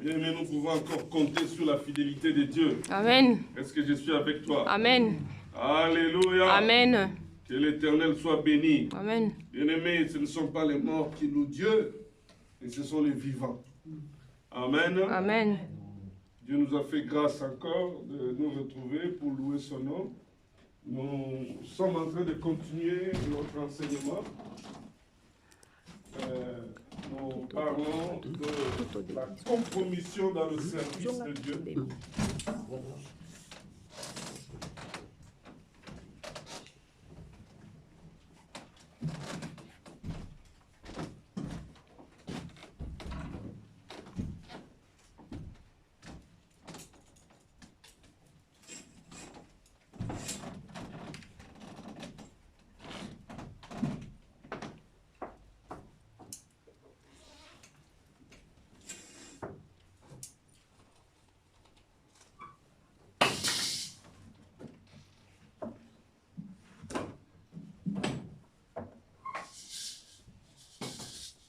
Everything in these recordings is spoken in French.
Bien, mais nous pouvons encore compter sur la fidélité de Dieu. Amen. Est-ce que je suis avec toi? Amen. Alléluia. Amen. Que l'Éternel soit béni. Amen. Bien-aimés, ce ne sont pas les morts qui louent Dieu, mais ce sont les vivants. Amen. Amen. Dieu nous a fait grâce encore de nous retrouver pour louer son nom. Nous sommes en train de continuer notre enseignement. Nous parlons de la compromission dans le service de Dieu.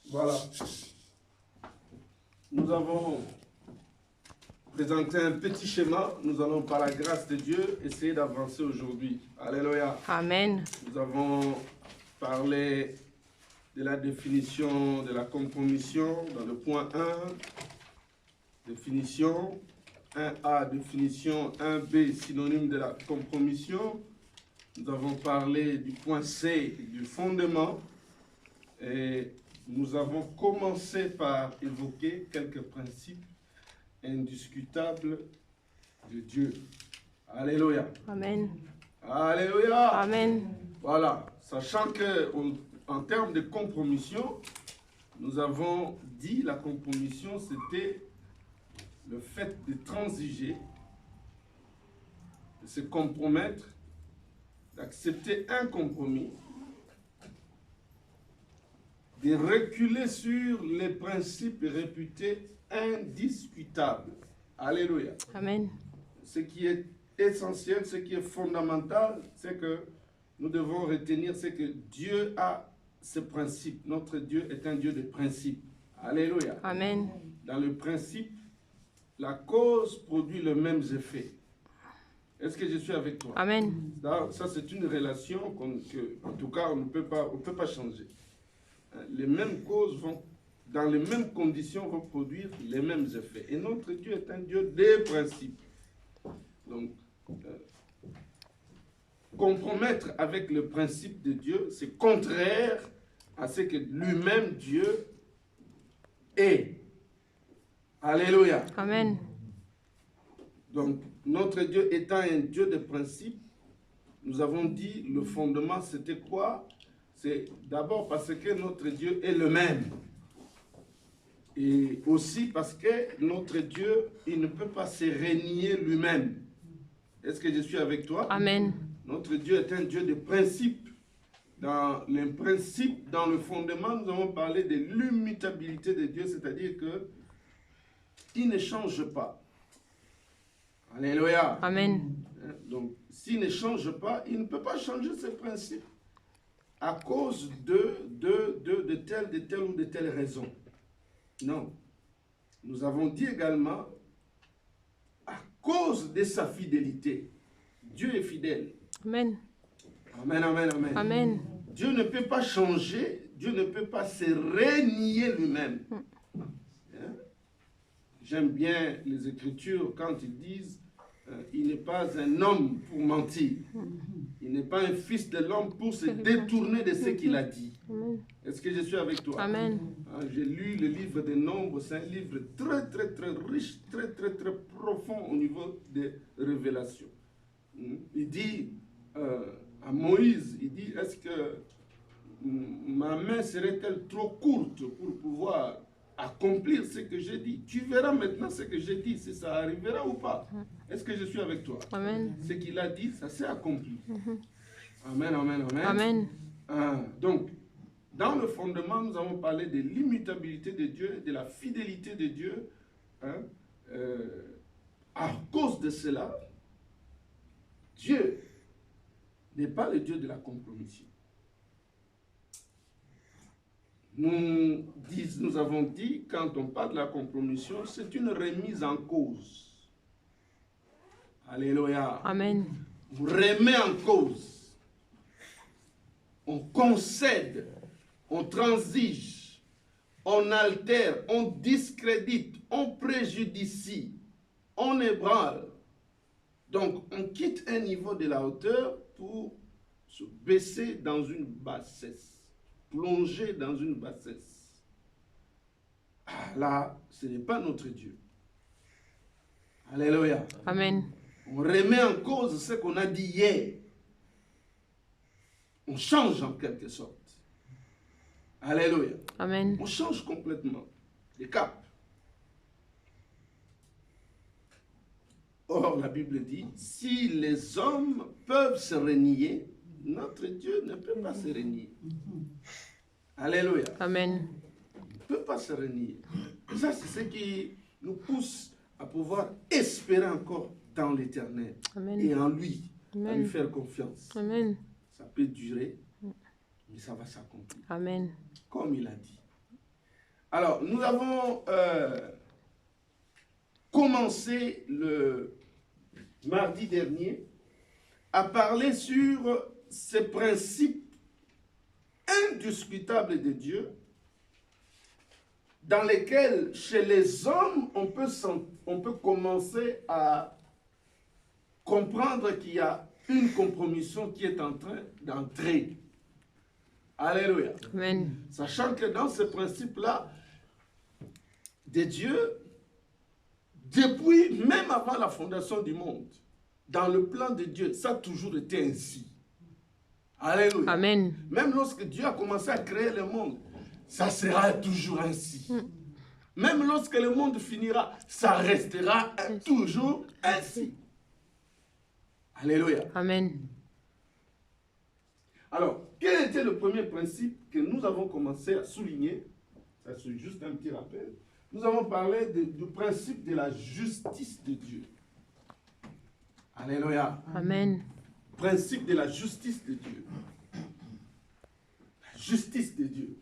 Voilà. Nous avons présenté un petit schéma. Nous allons, par la grâce de Dieu, essayer d'avancer aujourd'hui. Alléluia. Amen. Nous avons parlé de la définition de la compromission dans le point 1. Définition 1A, définition 1B, synonyme de la compromission. Nous avons parlé du point C, du fondement. Et nous avons commencé par évoquer quelques principes indiscutables de Dieu. Alléluia. Amen. Alléluia. Amen. Voilà. Sachant que en termes de compromission, nous avons dit la compromission, c'était le fait de transiger, de se compromettre, d'accepter un compromis, de reculer sur les principes réputés indiscutables. Alléluia. Amen. Ce qui est essentiel, ce qui est fondamental, c'est que nous devons retenir, c'est que Dieu a ce principe. Notre Dieu est un Dieu de principe. Alléluia. Amen. Dans le principe, la cause produit les mêmes effets. Est-ce que je suis avec toi? Amen. Ça, c'est une relation en tout cas, on ne peut pas changer. Les mêmes causes vont, dans les mêmes conditions, vont produire les mêmes effets. Et notre Dieu est un Dieu des principes. Donc, compromettre avec le principe de Dieu, c'est contraire à ce que lui-même Dieu est. Alléluia. Amen. Donc, notre Dieu étant un Dieu de principe, nous avons dit le fondement, c'était quoi? C'est d'abord parce que notre Dieu est le même. Et aussi parce que notre Dieu, il ne peut pas se renier lui-même. Est-ce que je suis avec toi? Amen. Notre Dieu est un Dieu de principe. Dans les principes, dans le fondement, nous avons parlé de l'immutabilité de Dieu, c'est-à-dire que il ne change pas. Alléluia. Amen. Donc, s'il ne change pas, il ne peut pas changer ses principes à cause de telle ou de telle raison. Non. Nous avons dit également, à cause de sa fidélité. Dieu est fidèle. Amen. Amen, amen, amen. Amen. Dieu ne peut pas changer, Dieu ne peut pas se renier lui-même. Hein? J'aime bien les Écritures quand ils disent il n'est pas un homme pour mentir. Il n'est pas un fils de l'homme pour se détourner de ce qu'il a dit. Est-ce que je suis avec toi? Amen. J'ai lu le livre des Nombres, c'est un livre très, très, très riche, très, très, très profond au niveau des révélations. Il dit à Moïse, il dit, est-ce que ma main serait-elle trop courte pour pouvoir accomplir ce que j'ai dit? Tu verras maintenant ce que j'ai dit, si ça arrivera ou pas. Est-ce que je suis avec toi? Amen. Ce qu'il a dit, ça s'est accompli. Amen, amen, amen. Amen. Donc, dans le fondement, nous avons parlé de l'immutabilité de Dieu, de la fidélité de Dieu. À cause de cela, Dieu n'est pas le Dieu de la compromission. nous avons dit, quand on parle de la compromission, c'est une remise en cause. Alléluia. Amen. On remet en cause. On concède. On transige. On altère. On discrédite. On préjudicie. On ébranle. Donc, on quitte un niveau de la hauteur pour se baisser dans une bassesse. Plonger dans une bassesse. Ah, là, ce n'est pas notre Dieu. Alléluia. Amen. On remet en cause ce qu'on a dit hier. On change en quelque sorte. Alléluia. Amen. On change complètement de cap. Or, la Bible dit, si les hommes peuvent se renier, notre Dieu ne peut pas se renier. Alléluia. Amen. Il ne peut pas se renier. Et ça, c'est ce qui nous pousse à pouvoir espérer encore dans l'Éternel et en lui, à lui faire confiance. Amen. Ça peut durer, mais ça va s'accomplir. Amen. Comme il a dit. Alors, nous avons commencé le mardi dernier à parler sur ces principes indiscutables de Dieu dans lesquels, chez les hommes, on peut commencer à comprendre qu'il y a une compromission qui est en train d'entrer. Alléluia. Amen. Sachant que dans ce principe-là, de Dieu, depuis, même avant la fondation du monde, dans le plan de Dieu, ça a toujours été ainsi. Alléluia. Amen. Même lorsque Dieu a commencé à créer le monde, ça sera toujours ainsi. Même lorsque le monde finira, ça restera toujours ainsi. Alléluia. Amen. Alors, quel était le premier principe que nous avons commencé à souligner? Ça, c'est juste un petit rappel. Nous avons parlé du principe de la justice de Dieu. Alléluia. Amen. Principe de la justice de Dieu. La justice de Dieu.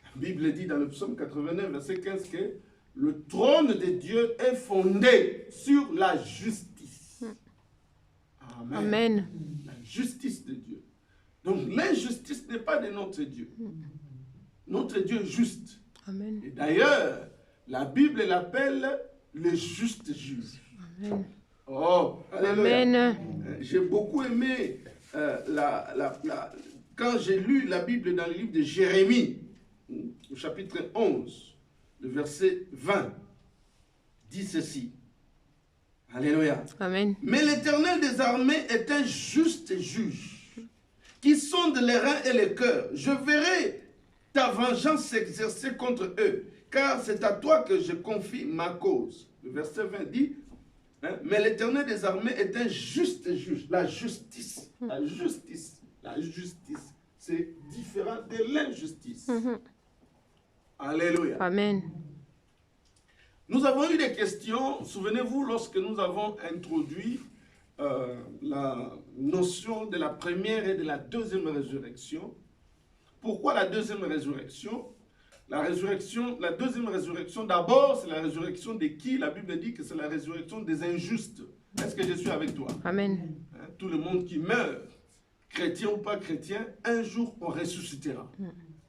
La Bible dit dans le psaume 89, verset 15, que le trône de Dieu est fondé sur la justice. Amen. Amen. La justice de Dieu. Donc l'injustice n'est pas de notre Dieu. Notre Dieu est juste. Amen. Et d'ailleurs, la Bible l'appelle le juste juge. Amen. Oh, alléluia. Amen. J'ai beaucoup aimé quand j'ai lu la Bible dans le livre de Jérémie, au chapitre 11, le verset 20, dit ceci. Alléluia. Amen. Mais l'Éternel des armées est un juste juge, qui sonde les reins et les cœurs. Je verrai ta vengeance s'exercer contre eux, car c'est à toi que je confie ma cause. Le verset 20 dit, hein, mais l'Éternel des armées est un juste juge. La justice, c'est différent de l'injustice. Alléluia. Amen. Nous avons eu des questions, souvenez-vous, lorsque nous avons introduit la notion de la première et de la deuxième résurrection. Pourquoi la deuxième résurrection? La deuxième résurrection, d'abord, c'est la résurrection de qui? La Bible dit que c'est la résurrection des injustes. Est-ce que je suis avec toi? Amen. Hein, tout le monde qui meurt, chrétien ou pas chrétien, un jour on ressuscitera.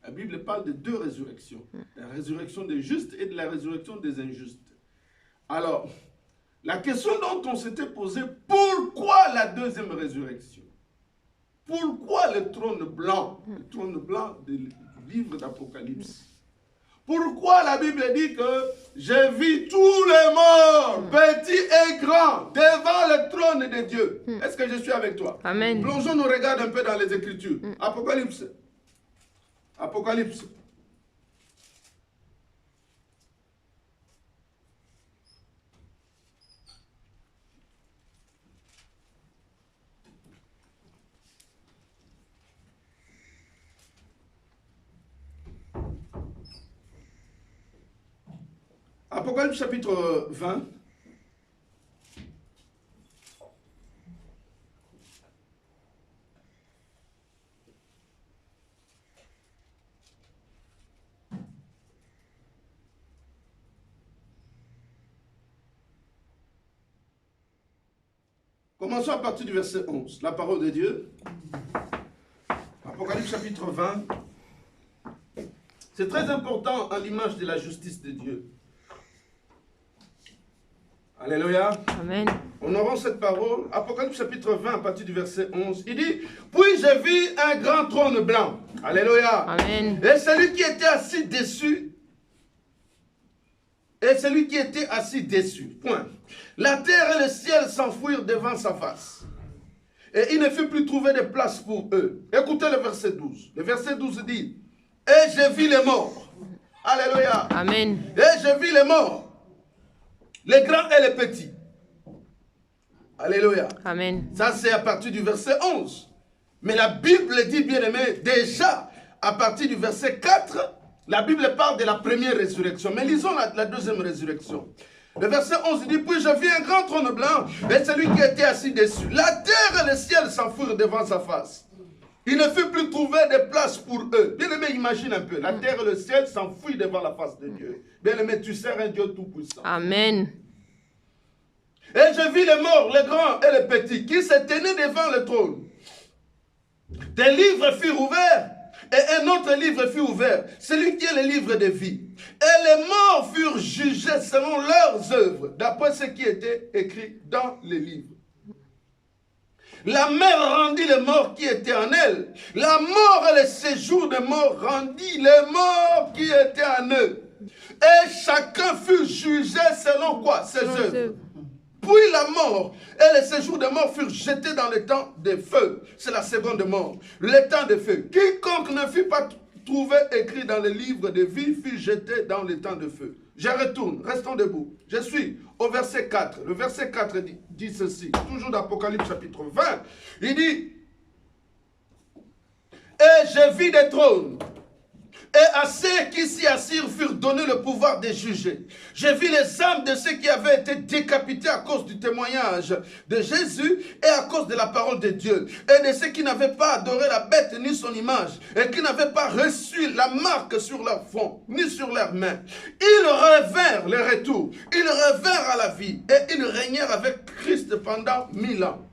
La Bible parle de deux résurrections. La résurrection des justes et de la résurrection des injustes. Alors, la question dont on s'était posé, pourquoi la deuxième résurrection? Pourquoi le trône blanc? Le trône blanc du livre d'Apocalypse. Pourquoi la Bible dit que j'ai vu tous les morts, petits et grands, devant le trône de Dieu? Est-ce que je suis avec toi? Amen. Plongeons nos regards un peu dans les Écritures. Apocalypse. Apocalypse. Apocalypse chapitre 20. commençons à partir du verset 11. La parole de Dieu. Apocalypse chapitre 20. C'est très important à l'image de la justice de Dieu. Alléluia. Amen. Honorons cette parole. Apocalypse chapitre 20 à partir du verset 11. Il dit, puis j'ai vu un grand trône blanc. Alléluia. Amen. Et celui qui était assis dessus. Et celui qui était assis dessus. Point. La terre et le ciel s'enfuirent devant sa face. Et il ne fut plus trouvé de place pour eux. Écoutez le verset 12. Le verset 12 dit, et j'ai vu les morts. Alléluia. Amen. Et j'ai vu les morts. Les grands et les petits. Alléluia. Amen. Ça, c'est à partir du verset 11. Mais la Bible dit, bien aimé, déjà, à partir du verset 4, la Bible parle de la première résurrection. Mais lisons la deuxième résurrection. Le verset 11 dit, puis je vis un grand trône blanc, et celui qui était assis dessus. La terre et le ciel s'enfuirent devant sa face. Il ne fut plus trouvé de place pour eux. Bien aimé, imagine un peu. La terre et le ciel s'enfuient devant la face de Dieu. Bien aimé, tu sers un Dieu tout-puissant. Amen. Et je vis les morts, les grands et les petits, qui se tenaient devant le trône. Des livres furent ouverts, et un autre livre fut ouvert, celui qui est le livre de vie. Et les morts furent jugés selon leurs œuvres, d'après ce qui était écrit dans les livres. La mer rendit les morts qui étaient en elle. La mort et le séjour des morts rendit les morts qui étaient en eux. Et chacun fut jugé selon quoi? Ses œuvres. Puis la mort et le séjour des morts furent jetés dans le temps de feu. C'est la seconde mort. Le temps de feu. Quiconque ne fut pas trouvé écrit dans le livre de vie fut jeté dans le temps de feu. Je retourne, restons debout. Je suis au verset 4. Le verset 4 dit ceci, toujours d'Apocalypse chapitre 20. Il dit, et je vis des trônes, et à ceux qui s'y assirent furent donnés le pouvoir de juger. J'ai vu les âmes de ceux qui avaient été décapités à cause du témoignage de Jésus et à cause de la parole de Dieu. Et de ceux qui n'avaient pas adoré la bête ni son image et qui n'avaient pas reçu la marque sur leur front ni sur leurs mains. Ils revinrent le retour. Ils revinrent à la vie et ils régnèrent avec Christ pendant 1000 ans.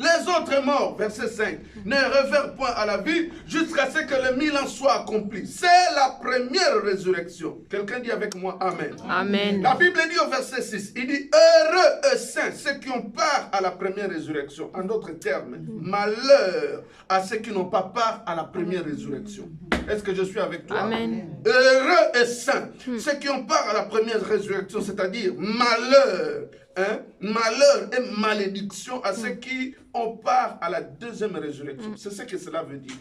Les autres morts, verset 5, ne revinrent point à la vie jusqu'à ce que le 1000 ans soit accompli. C'est la première résurrection. Quelqu'un dit avec moi Amen. Amen. La Bible dit au verset 6, il dit heureux et saints ceux qui ont part à la première résurrection. En d'autres termes, malheur à ceux qui n'ont pas part à la première résurrection. Est-ce que je suis avec toi? Amen. Heureux et saints ceux qui ont part à la première résurrection, c'est-à-dire malheur. Malheur et malédiction à ceux qui ont part à la deuxième résurrection. C'est ce que cela veut dire.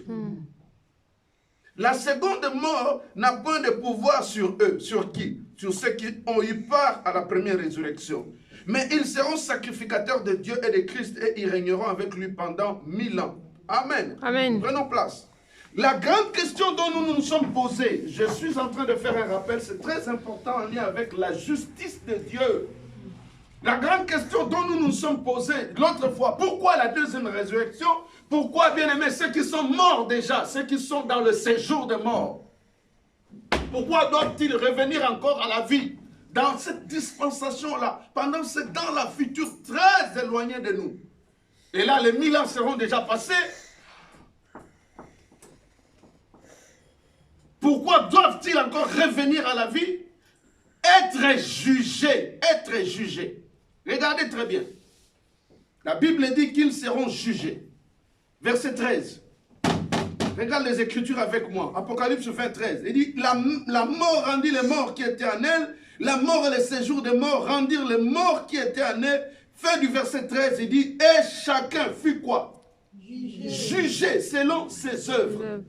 La seconde mort n'a point de pouvoir sur eux. Sur qui? Sur ceux qui ont eu part à la première résurrection. Mais ils seront sacrificateurs de Dieu et de Christ et ils régneront avec lui pendant 1000 ans. Amen. Amen. Prenons place. La grande question dont nous nous sommes posés, je suis en train de faire un rappel, c'est très important en lien avec la justice de Dieu. La grande question dont nous nous sommes posés l'autre fois, pourquoi la deuxième résurrection? Pourquoi, bien aimés, ceux qui sont morts déjà, ceux qui sont dans le séjour de mort, pourquoi doivent-ils revenir encore à la vie dans cette dispensation-là, pendant ce temps-là futur très éloigné de nous? Et là, les 1000 ans seront déjà passés. Pourquoi doivent-ils encore revenir à la vie? Être jugés, être jugés. Regardez très bien. La Bible dit qu'ils seront jugés. Verset 13. Regarde les Écritures avec moi. Apocalypse 20, 13. Il dit, la mort rendit les morts qui étaient en elle. La mort et le séjour des morts rendirent les morts qui étaient en elle. Fin du verset 13, il dit, et chacun fut quoi? Jugé selon ses œuvres.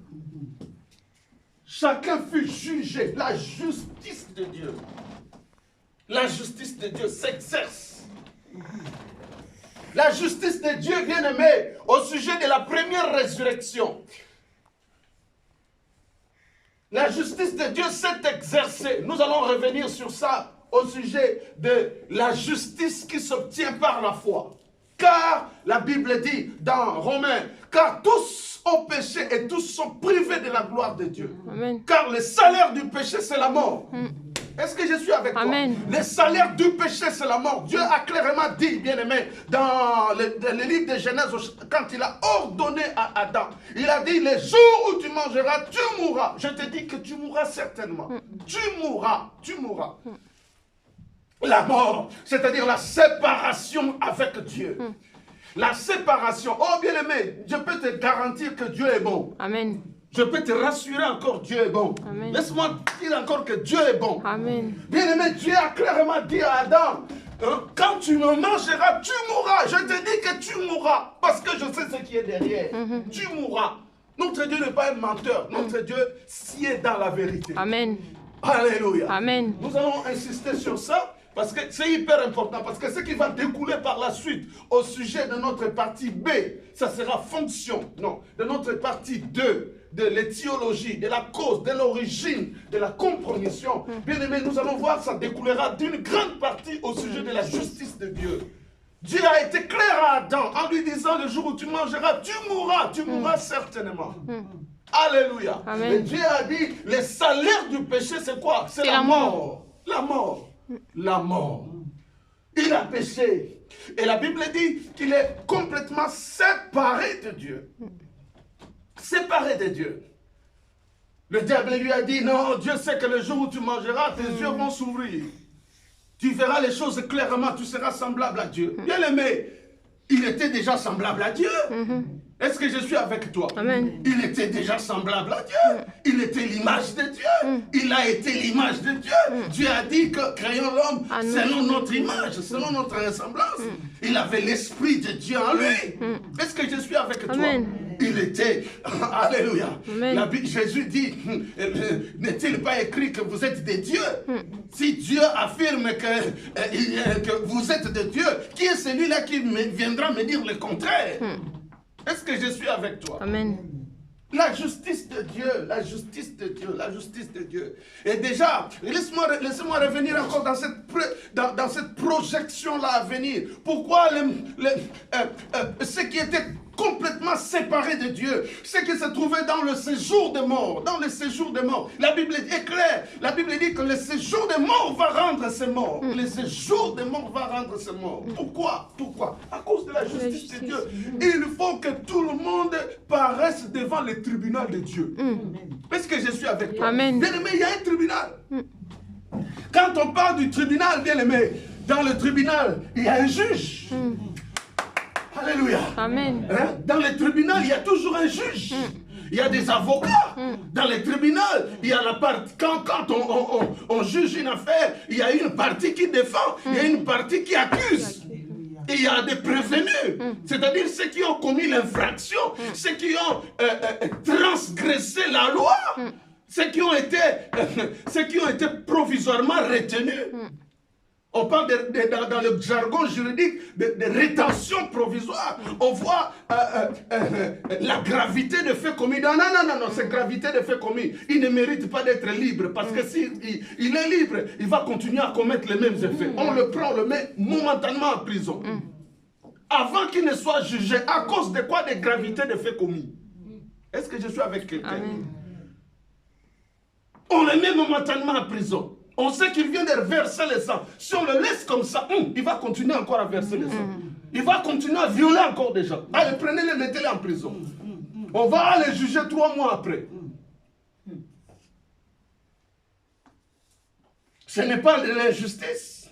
Chacun fut jugé. La justice de Dieu. La justice de Dieu s'exerce. La justice de Dieu, bien aimé, au sujet de la première résurrection. La justice de Dieu s'est exercée. Nous allons revenir sur ça au sujet de la justice qui s'obtient par la foi. Car la Bible dit dans Romains, car tous ont péché et tous sont privés de la gloire de Dieu. Amen. Car le salaire du péché, c'est la mort. Est-ce que je suis avec Amen. toi? Le salaire du péché, c'est la mort. Dieu a clairement dit, bien-aimé, dans le livre de Genèse, quand il a ordonné à Adam, il a dit, les jours où tu mangeras, tu mourras. Je te dis que tu mourras certainement. Tu mourras, tu mourras. La mort, c'est-à-dire la séparation avec Dieu. La séparation. Oh, bien-aimé, je peux te garantir que Dieu est bon. Amen. Je peux te rassurer encore, Dieu est bon. Laisse-moi dire encore que Dieu est bon. Amen. Bien-aimé, Dieu a clairement dit à Adam, quand tu me mangeras, tu mourras. Je te dis que tu mourras, parce que je sais ce qui est derrière. Tu mourras. Notre Dieu n'est pas un menteur. Notre Dieu sied dans la vérité. Amen. Alléluia. Amen. Nous allons insister sur ça. Parce que c'est hyper important, parce que ce qui va découler par la suite au sujet de notre partie B, ça sera fonction, non, de notre partie 2, de l'étiologie, de la cause, de l'origine, de la compromission. Bien aimé, nous allons voir, ça découlera d'une grande partie au sujet de la justice de Dieu. Dieu a été clair à Adam en lui disant, le jour où tu mangeras, tu mourras certainement. Alléluia. Amen. Et Dieu a dit, le salaire du péché, c'est quoi? C'est la mort. La mort. La mort. Il a péché. Et la Bible dit qu'il est complètement séparé de Dieu. Séparé de Dieu. Le diable lui a dit, non, Dieu sait que le jour où tu mangeras, tes yeux vont s'ouvrir. Tu verras les choses clairement, tu seras semblable à Dieu. Bien aimé, il était déjà semblable à Dieu. Est-ce que je suis avec toi? Amen. Il était déjà semblable à Dieu. Il était l'image de Dieu. Il a été l'image de Dieu. Dieu a dit que créons l'homme selon notre image, selon notre ressemblance. Il avait l'esprit de Dieu en lui. Est-ce que je suis avec toi? Il était, alléluia. Jésus dit, n'est-il pas écrit que vous êtes des dieux? Si Dieu affirme que vous êtes des dieux, qui est celui-là qui viendra me dire le contraire? Est-ce que je suis avec toi? Amen. La justice de Dieu, la justice de Dieu, la justice de Dieu. Et déjà, laissez-moi revenir encore dans cette projection-là à venir. Pourquoi ce qui était complètement séparé de Dieu, ce qui se trouvait dans le séjour des morts, dans le séjour des morts. La Bible est claire. La Bible dit que le séjour des morts va rendre ses morts. Le séjour des morts va rendre ses morts. Pourquoi? Pourquoi? À cause de la justice de Dieu. Il faut que tout le monde paraisse devant le tribunal de Dieu. Est-ce que je suis avec toi? Amen. Bien-aimé, il y a un tribunal. Quand on parle du tribunal, bien-aimé, dans le tribunal, il y a un juge. Alléluia. Amen. Dans le tribunal, il y a toujours un juge. Il y a des avocats. Dans le tribunal, il y a la partie. Quand on juge une affaire, il y a une partie qui défend, il y a une partie qui accuse. Et il y a des prévenus, c'est-à-dire ceux qui ont commis l'infraction, ceux qui ont transgressé la loi, ceux qui ont été provisoirement retenus. On parle dans le jargon juridique de rétention provisoire. On voit la gravité de faits commis. Non, cette gravité de faits commis, il ne mérite pas d'être libre. Parce que s'il est libre, il va continuer à commettre les mêmes effets. On le prend, on le met momentanément en prison. Avant qu'il ne soit jugé, à cause de quoi? De gravité de faits commis. Est-ce que je suis avec quelqu'un? On le met momentanément en prison. On sait qu'il vient de verser le sang. Si on le laisse comme ça, il va continuer encore à verser le sang. Il va continuer à violer encore des gens. Allez, prenez-les, mettez-les en prison. On va les juger 3 mois après. Ce n'est pas de l'injustice.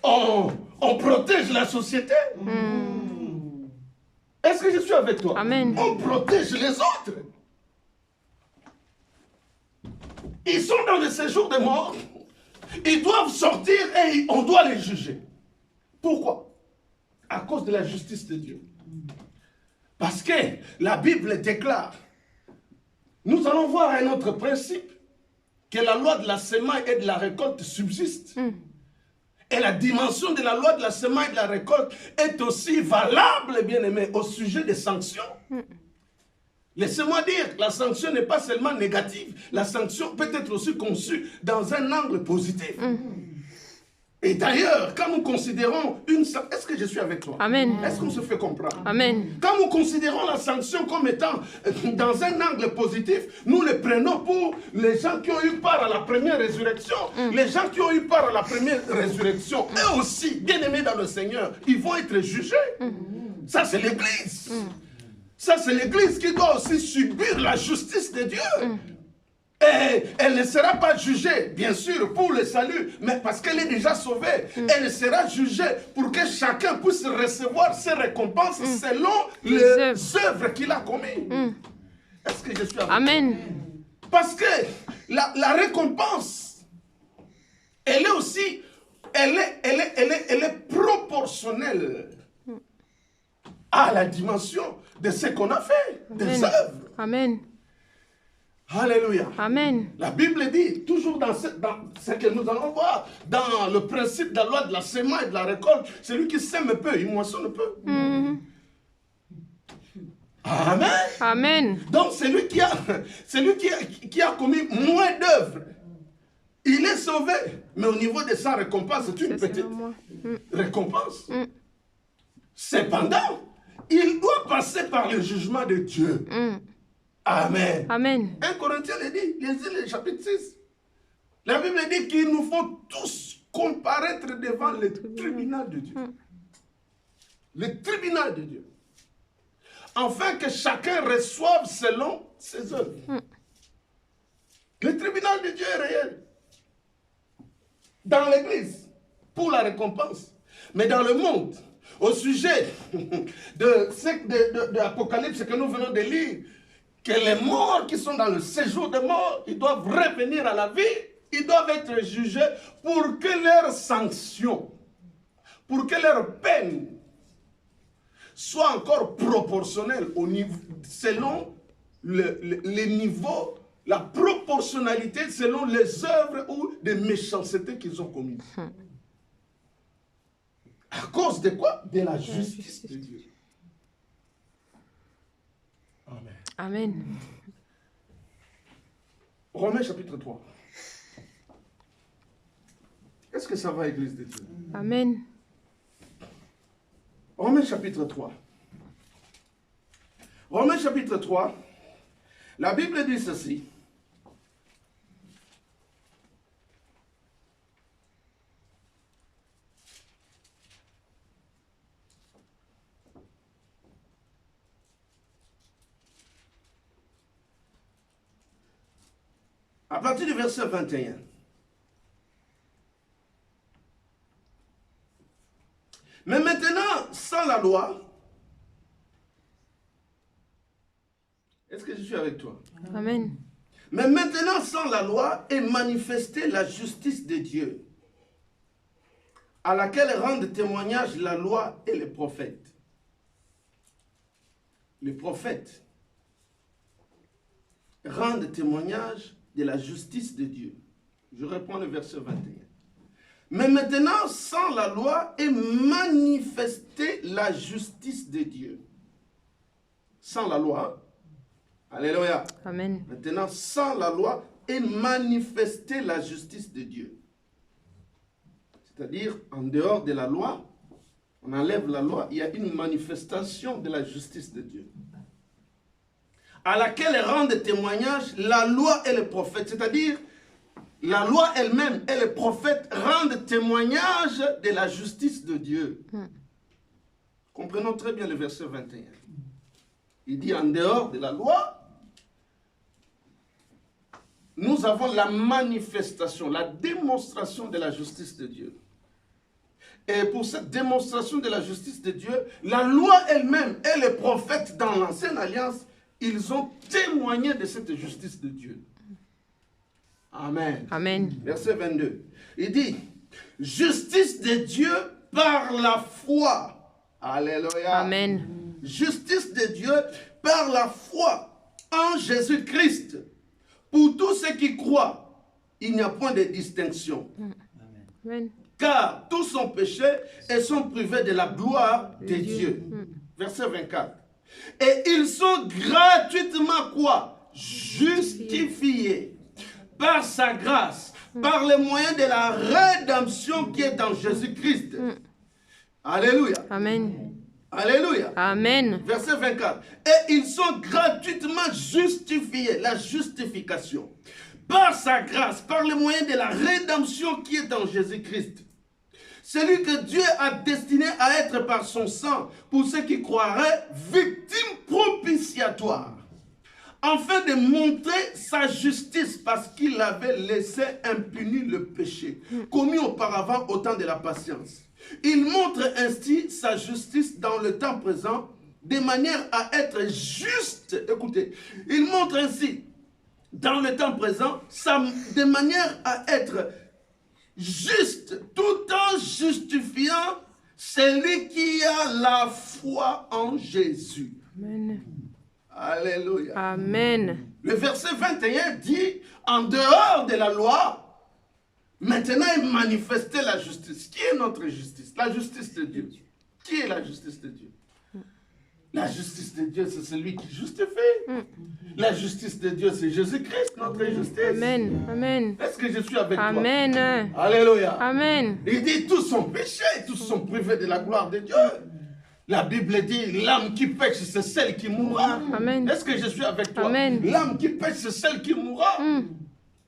On protège la société. Est-ce que je suis avec toi? Amen. On protège les autres. Ils sont dans le séjour des morts. Ils doivent sortir et on doit les juger. Pourquoi? À cause de la justice de Dieu. Parce que la Bible déclare, nous allons voir un autre principe, que la loi de la semaille et de la récolte subsiste. Et la dimension de la loi de la semaille et de la récolte est aussi valable, bien aimé, au sujet des sanctions. Laissez-moi dire, la sanction n'est pas seulement négative, la sanction peut être aussi conçue dans un angle positif. Et d'ailleurs, quand nous considérons une... Est-ce que je suis avec toi? Amen. Est-ce qu'on se fait comprendre? Amen. Quand nous considérons la sanction comme étant dans un angle positif, nous le prenons pour les gens qui ont eu part à la première résurrection. Les gens qui ont eu part à la première résurrection, eux aussi, bien-aimés dans le Seigneur, ils vont être jugés. Ça, c'est l'Église. Ça, c'est l'Église qui doit aussi subir la justice de Dieu. Et elle ne sera pas jugée, bien sûr, pour le salut, mais parce qu'elle est déjà sauvée. Elle sera jugée pour que chacun puisse recevoir ses récompenses selon les œuvres qu'il a commises. Est-ce que je suis avec vous? Amen. Parce que la récompense, elle est aussi, elle est proportionnelle à la dimension de ce qu'on a fait, des œuvres. Amen. Alléluia. Amen. La Bible dit, toujours dans ce que nous allons voir, dans le principe de la loi de la semence et de la récolte, celui qui sème peu, il moissonne peu. Amen. Amen. Donc celui qui a commis moins d'œuvres, il est sauvé. Mais au niveau de sa récompense, c'est une petite récompense. Cependant, il doit passer par le jugement de Dieu. Amen. Amen. 1 Corinthiens le dit, lisez le chapitre 6. La Bible dit qu'ils nous font tous comparaître devant le tribunal de Dieu. Le tribunal de Dieu. Afin que chacun reçoive selon ses œuvres. Le tribunal de Dieu est réel. Dans l'Église, pour la récompense. Mais dans le monde, au sujet de l'Apocalypse que nous venons de lire, que les morts qui sont dans le séjour de mort, ils doivent revenir à la vie, ils doivent être jugés pour que leur sanction, pour que leur peine soit encore proportionnelle au niveau, selon les niveaux, la proportionnalité selon les œuvres ou des méchancetés qu'ils ont commises. À cause de quoi? De la justice de Dieu. Amen. Amen. Romains chapitre 3. Est-ce que ça va, Église de Dieu? Amen. Romains chapitre 3. Romains chapitre 3. La Bible dit ceci. À partir du verset 21. Mais maintenant, sans la loi, est-ce que je suis avec toi? Amen. Mais maintenant, sans la loi, est manifestée la justice de Dieu, à laquelle rendent témoignage la loi et les prophètes. Les prophètes rendent témoignage de la justice de Dieu. Je reprends le verset 21. Mais maintenant, sans la loi, est manifestée la justice de Dieu. Sans la loi, alléluia. Amen. Maintenant, sans la loi, est manifestée la justice de Dieu. C'est-à-dire, en dehors de la loi, on enlève la loi, il y a une manifestation de la justice de Dieu, à laquelle rendent témoignage la loi et les prophètes. C'est-à-dire, la loi elle-même et les prophètes rendent témoignage de la justice de Dieu. Comprenons très bien le verset 21. Il dit, en dehors de la loi, nous avons la manifestation, la démonstration de la justice de Dieu. Et pour cette démonstration de la justice de Dieu, la loi elle-même et les prophètes dans l'ancienne alliance, ils ont témoigné de cette justice de Dieu. Amen. Amen. Verset 22. Il dit, justice de Dieu par la foi. Alléluia. Amen. Justice de Dieu par la foi en Jésus-Christ. Pour tous ceux qui croient, il n'y a point de distinction. Amen. Car tous ont péché et sont privés de la gloire de Dieu. Verset 24. Et ils sont gratuitement quoi? Justifiés par sa grâce, par le moyen de la rédemption qui est en Jésus-Christ. Alléluia. Amen. Alléluia. Amen. Verset 24. Et ils sont gratuitement justifiés, la justification, par sa grâce, par le moyen de la rédemption qui est en Jésus-Christ. Celui que Dieu a destiné à être par son sang, pour ceux qui croiraient, victime propitiatoire, afin de montrer sa justice, parce qu'il avait laissé impuni le péché, commis auparavant au temps de la patience. Il montre ainsi sa justice dans le temps présent, de manière à être juste. Écoutez, il montre ainsi dans le temps présent, de manière à être juste, tout en justifiant celui qui a la foi en Jésus. Amen. Alléluia. Amen. Le verset 21 dit, en dehors de la loi, maintenant est manifestée la justice. Qui est notre justice? La justice de Dieu. Qui est la justice de Dieu? La justice de Dieu, c'est celui qui justifie. La justice de Dieu, c'est Jésus-Christ, notre justice. Amen. Amen. Est-ce que je suis avec toi? Amen. Alléluia. Amen. Il dit, tous sont péchés, tous sont privés de la gloire de Dieu. La Bible dit, l'âme qui pêche, c'est celle qui mourra. Amen. Est-ce que je suis avec toi? Amen. L'âme qui pêche, c'est celle qui mourra.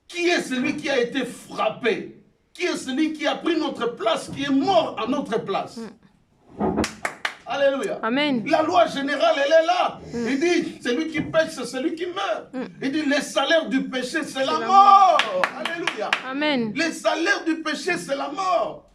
Qui est celui qui a été frappé? Qui est celui qui a pris notre place, qui est mort à notre place? Alléluia. Amen. La loi générale, elle est là. Il dit, celui qui pêche, c'est celui qui meurt. Il dit, le salaire du péché, c'est la mort. Alléluia. Amen. Le salaire du péché, c'est la mort.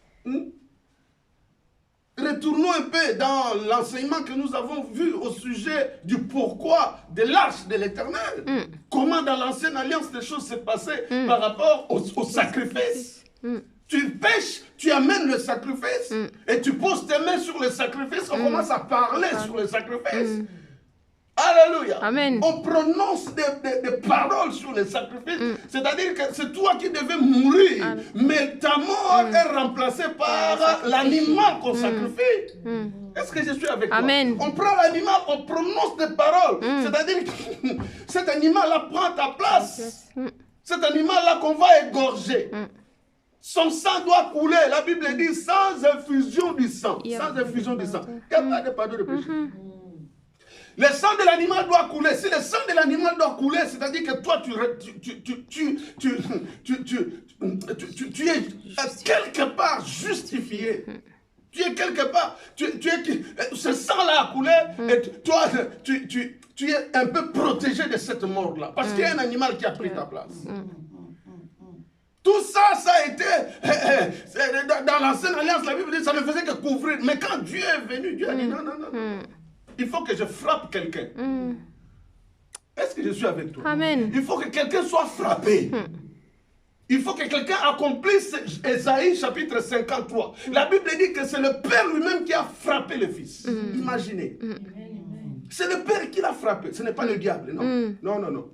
Retournons un peu dans l'enseignement que nous avons vu au sujet du pourquoi de l'arche de l'Éternel. Comment dans l'ancienne alliance les choses se passaient par rapport au sacrifice. Tu pêches, tu amènes le sacrifice et tu poses tes mains sur le sacrifice, on commence à parler sur le sacrifice. Alléluia. Amen. On prononce des paroles sur le sacrifice. C'est-à-dire que c'est toi qui devais mourir. Amen. Mais ta mort est remplacée par l'animal qu'on sacrifie. Est-ce que je suis avec Amen. toi? On prend l'animal, on prononce des paroles. C'est-à-dire que cet animal-là prend ta place. Cet animal-là qu'on va égorger. Son sang doit couler. La Bible dit sans effusion du sang. Sans effusion du sang. Il n'y a pas de pardon de péché. Le sang de l'animal doit couler. Si le sang de l'animal doit couler, c'est-à-dire que toi, tu es quelque part justifié. Tu es quelque part, ce sang-là a coulé, et toi, tu es un peu protégé de cette mort-là. Parce qu'il y a un animal qui a pris ta place. Tout ça, ça a été, dans l'ancienne alliance, la Bible dit, ça ne faisait que couvrir. Mais quand Dieu est venu, Dieu a dit, non. Il faut que je frappe quelqu'un. Est-ce que je suis avec toi? Amen. Il faut que quelqu'un soit frappé. Il faut que quelqu'un accomplisse Ésaïe chapitre 53. La Bible dit que c'est le Père lui-même qui a frappé le Fils. Imaginez. C'est le Père qui l'a frappé. Ce n'est pas le diable, non. Non.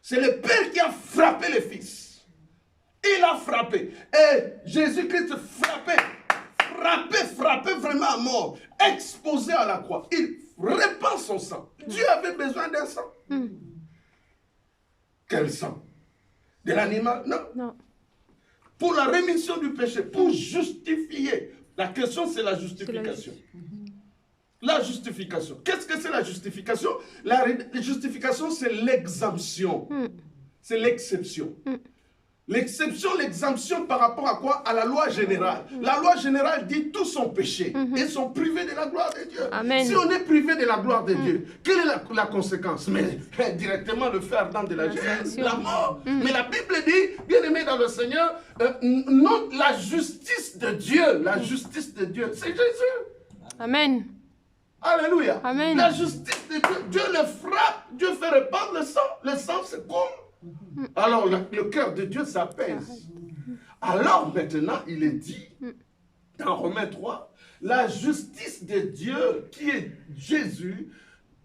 C'est le Père qui a frappé le Fils. Il a frappé. Et Jésus-Christ frappé vraiment à mort. Exposé à la croix. Il répand son sang. Dieu avait besoin d'un sang. Quel sang? De l'animal? Non. Pour la rémission du péché, pour justifier. La question, c'est la justification. La justification. Qu'est-ce que c'est la justification? La justification, c'est l'exemption. C'est l'exception. L'exemption par rapport à quoi? À la loi générale. La loi générale dit tous sont péchés et sont privés de la gloire de Dieu. Amen. Si on est privé de la gloire de Dieu, quelle est la conséquence? Mais directement le fer dans de la Genèse, la mort. Mais la Bible dit, bien aimé dans le Seigneur, non, la justice de Dieu, c'est Jésus. Amen. Alléluia. Amen. La justice de Dieu, Dieu le frappe, Dieu fait répandre le sang. Le sang, c'est comme. Alors le cœur de Dieu s'apaise. Alors maintenant, il est dit, dans Romains 3, la justice de Dieu, qui est Jésus,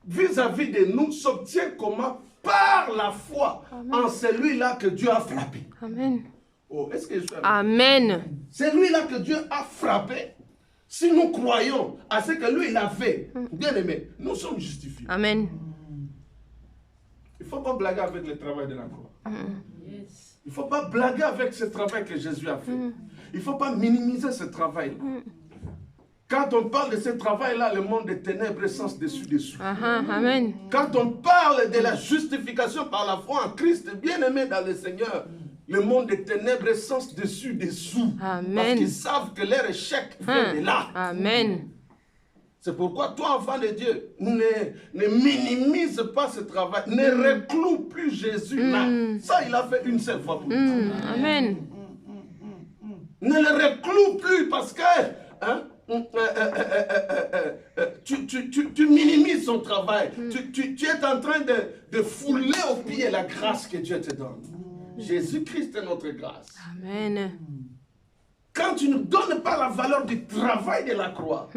vis-à-vis de nous, s'obtient comment? Par la foi. Amen. En celui-là que Dieu a frappé. Amen. Oh, est-ce que je suis avec? Amen. C'est lui-là que Dieu a frappé. Si nous croyons à ce que lui, il a fait, bien aimé, nous sommes justifiés. Amen. Il ne faut pas blaguer avec le travail de la croix. Yes. Il ne faut pas blaguer avec ce travail que Jésus a fait. Il ne faut pas minimiser ce travail. Quand on parle de ce travail-là, le monde des ténèbres est sens dessus. Amen. Quand on parle de la justification par la foi en Christ, bien-aimé dans le Seigneur, le monde des ténèbres est sens dessous. Amen. Parce qu'ils savent que leur échec vient de là. Amen. C'est pourquoi toi, enfant de Dieu, ne minimise pas ce travail. Ne recloue plus Jésus là. Ça, il a fait une seule fois pour tout. Amen. Ne le recloue plus parce que hein, tu minimises son travail. Tu es en train de fouler aux pieds la grâce que Dieu te donne. Jésus-Christ est notre grâce. Amen. Quand tu ne donnes pas la valeur du travail de la croix,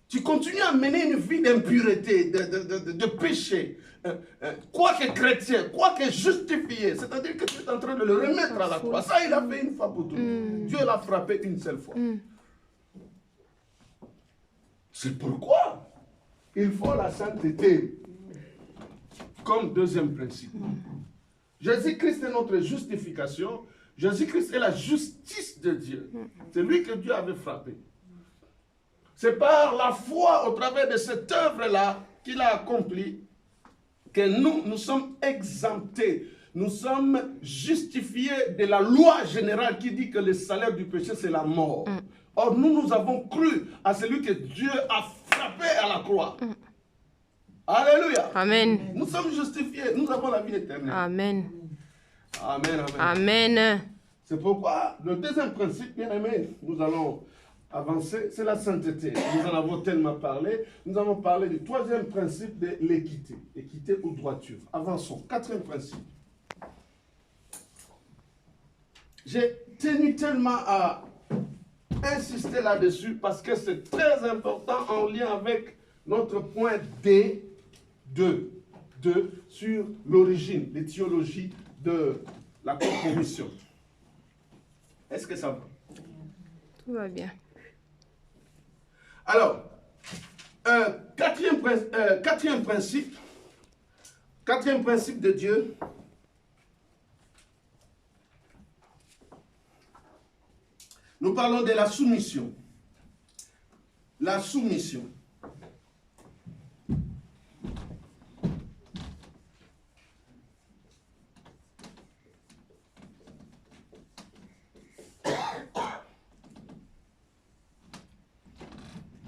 tu continues à mener une vie d'impureté, de péché, quoique chrétien, quoique justifié, c'est-à-dire que tu es en train de le remettre à la croix. Ça, il a fait une fois pour toutes. Dieu l'a frappé une seule fois. C'est pourquoi il faut la sainteté comme deuxième principe. Jésus-Christ est notre justification. Jésus-Christ est la justice de Dieu. C'est lui que Dieu avait frappé. C'est par la foi au travers de cette œuvre-là qu'il a accompli que nous sommes exemptés. Nous sommes justifiés de la loi générale qui dit que le salaire du péché, c'est la mort. Or, nous avons cru à celui que Dieu a frappé à la croix. Alléluia. Amen. Nous sommes justifiés. Nous avons la vie éternelle. Amen. Amen. Amen. C'est pourquoi le deuxième principe, bien aimé, nous allons avancer, c'est la sainteté. Nous en avons tellement parlé. Nous avons parlé du troisième principe de l'équité. Équité ou droiture. Avançons. Quatrième principe. J'ai tenu tellement à insister là-dessus parce que c'est très important en lien avec notre point D2 sur l'origine, l'étiologie de la compromission. Est-ce que ça va? Tout va bien. Alors, quatrième principe de Dieu, nous parlons de la soumission. La soumission.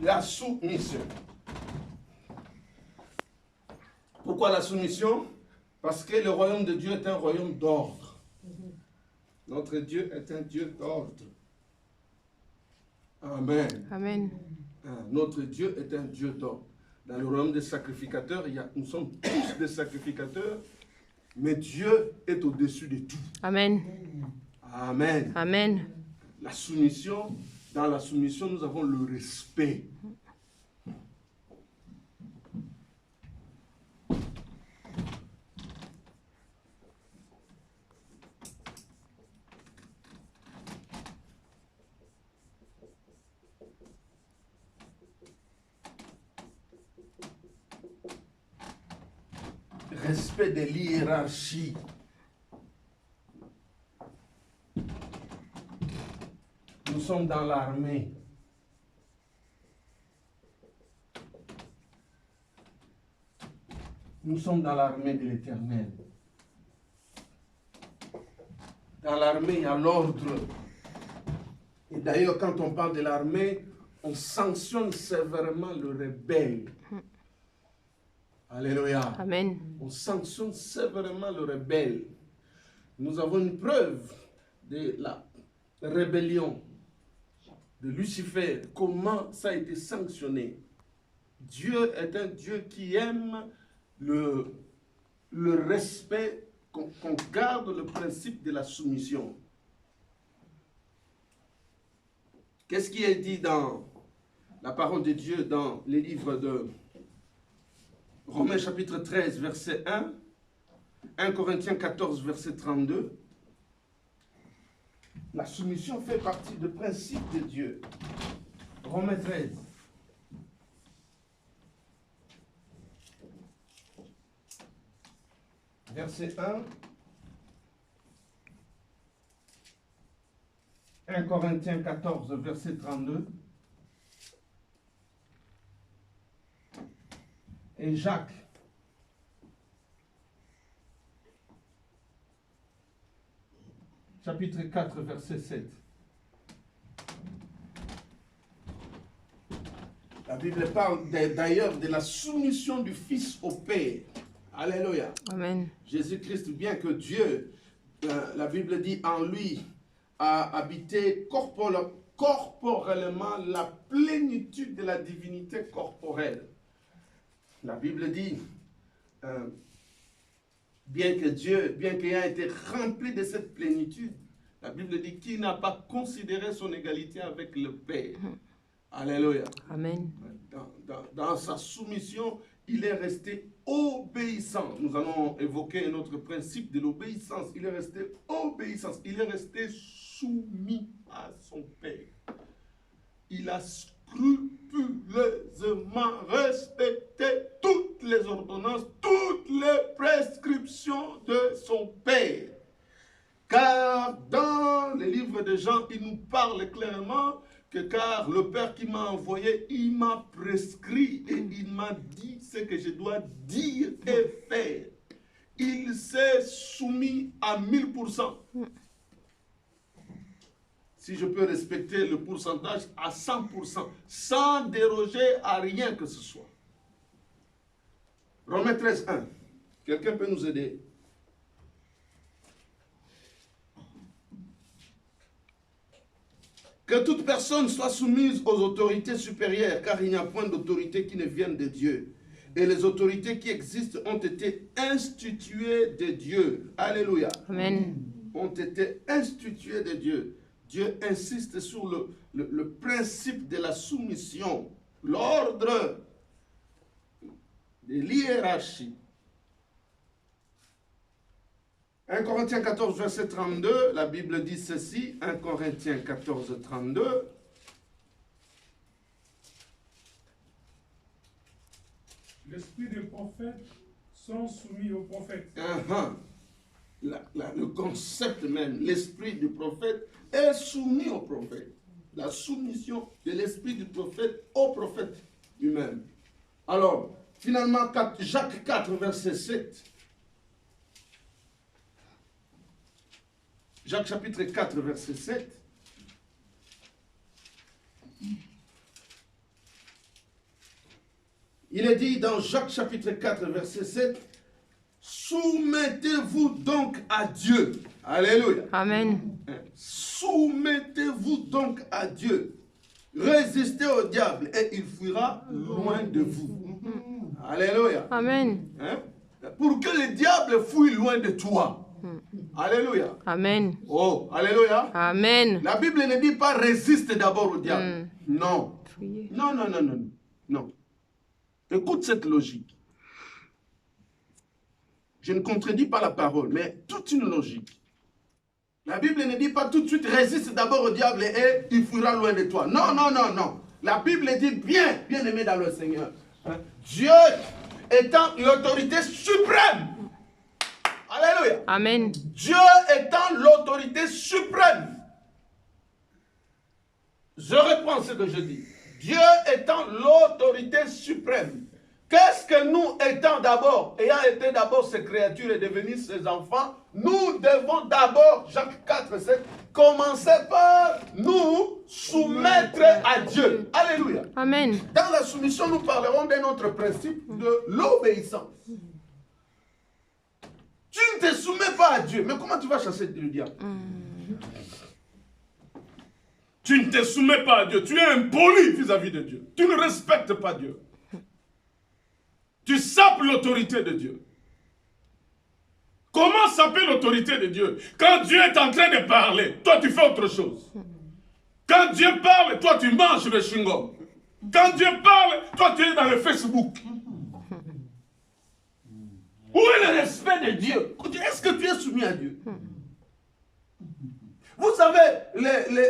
La soumission. Pourquoi la soumission? Parce que le royaume de Dieu est un royaume d'ordre. Notre Dieu est un Dieu d'ordre. Amen. Amen. Notre Dieu est un Dieu d'ordre. Dans le royaume des sacrificateurs, nous sommes tous des sacrificateurs, mais Dieu est au-dessus de tout. Amen. Amen. Amen. La soumission, dans la soumission, nous avons le respect. Respect de l'hiérarchie. Nous sommes dans l'armée. Nous sommes dans l'armée de l'Éternel. Dans l'armée, il y a l'ordre. Et d'ailleurs, quand on parle de l'armée, on sanctionne sévèrement le rebelle. Alléluia. Amen. On sanctionne sévèrement le rebelle. Nous avons une preuve de la rébellion de Lucifer, comment ça a été sanctionné. Dieu est un Dieu qui aime le respect, qu'on garde le principe de la soumission. Qu'est-ce qui est dit dans la parole de Dieu dans les livres de Romains chapitre 13, verset 1, 1 Corinthiens 14, verset 32. La soumission fait partie du principe de Dieu. Romains 13. Verset 1. 1 Corinthiens 14, verset 32. Et Jacques, chapitre 4, verset 7. La Bible parle d'ailleurs de la soumission du Fils au Père. Alléluia. Amen. Jésus-Christ, bien que Dieu, la Bible dit en lui, a habité corporellement la plénitude de la divinité corporelle. La Bible dit, bien qu'il ait été rempli de cette plénitude, la Bible dit qu'il n'a pas considéré son égalité avec le Père. Alléluia. Amen. Dans sa soumission, il est resté obéissant. Nous allons évoquer un autre principe de l'obéissance. Il est resté obéissant. Il est resté soumis à son Père. Il a scrupuleusement respecté toutes les ordonnances, toutes les prescriptions de son Père. Car dans le livre de Jean, il nous parle clairement que car le Père qui m'a envoyé, il m'a prescrit et il m'a dit ce que je dois dire et faire. Il s'est soumis à 1000%. Si je peux respecter le pourcentage à 100%, sans déroger à rien que ce soit. Romains 13, 1. Quelqu'un peut nous aider? Que toute personne soit soumise aux autorités supérieures, car il n'y a point d'autorité qui ne vienne de Dieu. Et les autorités qui existent ont été instituées de Dieu. Alléluia. Amen. Ont été instituées de Dieu. Dieu insiste sur le principe de la soumission, l'ordre de l'hiérarchie. 1 Corinthiens 14, verset 32, la Bible dit ceci, 1 Corinthiens 14, 32. L'esprit des prophètes sont soumis aux prophètes. Le concept même, l'esprit du prophète est soumis au prophète. La soumission de l'esprit du prophète au prophète lui-même. Alors, finalement, Jacques 4, verset 7. Jacques chapitre 4, verset 7. Il est dit dans Jacques chapitre 4, verset 7, soumettez-vous donc à Dieu. Alléluia. Amen. Soumettez-vous donc à Dieu. Résistez au diable et il fuira loin de vous. Alléluia. Amen. Pour que le diable fuit loin de toi. Alléluia. Amen. Oh, alléluia. Amen. La Bible ne dit pas résiste d'abord au diable. Non. Fuyez. Non, non, non, non, non. Écoute cette logique. Je ne contredis pas la parole, mais toute une logique. La Bible ne dit pas tout de suite résiste d'abord au diable et il fuira loin de toi. Non, non, non, non. La Bible dit bien aimé dans le Seigneur. Dieu étant l'autorité suprême. Alléluia. Amen. Dieu étant l'autorité suprême. Je reprends ce que je dis. Dieu étant l'autorité suprême. Qu'est-ce que nous étant d'abord, ayant été d'abord ces créatures et devenus ses enfants, nous devons d'abord, Jacques 4, 7, commencer par nous soumettre à Dieu. Alléluia. Amen. Dans la soumission, nous parlerons d'un autre principe de l'obéissance. Tu ne te soumets pas à Dieu, mais comment tu vas chasser le diable? Tu ne te soumets pas à Dieu, tu es impoli vis-à-vis de Dieu. Tu ne respectes pas Dieu. Tu sapes l'autorité de Dieu. Comment saper l'autorité de Dieu? Quand Dieu est en train de parler, toi tu fais autre chose. Quand Dieu parle, toi tu manges le chewing-gum. Quand Dieu parle, toi tu es dans le Facebook. Où est le respect de Dieu? Est-ce que tu es soumis à Dieu? Vous savez,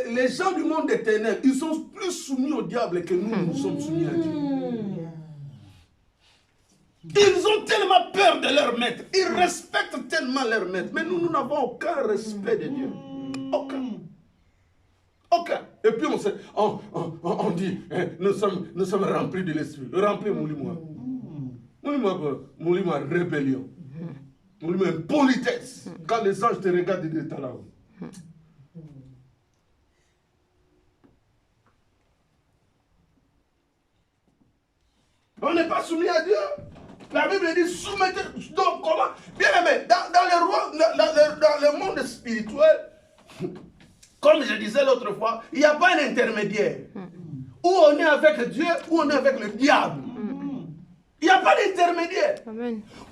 les gens du monde des ténèbres, ils sont plus soumis au diable que nous sommes soumis à Dieu. Ils ont tellement peur de leur maître. Ils respectent tellement leur maître. Mais nous n'avons aucun respect de Dieu. Aucun. Aucun. Et puis on dit, nous sommes remplis de l'esprit. Remplis Moulimois. Moulimois rébellion. Moulimois impolitesse. Quand les anges te regardent, ils disent là-haut. On n'est pas soumis à Dieu. La Bible dit soumettez. Donc comment? Bien aimé, dans le monde spirituel, comme je disais l'autre fois, il n'y a pas d'intermédiaire. Ou on est avec Dieu, ou on est avec le diable. Il n'y a pas d'intermédiaire.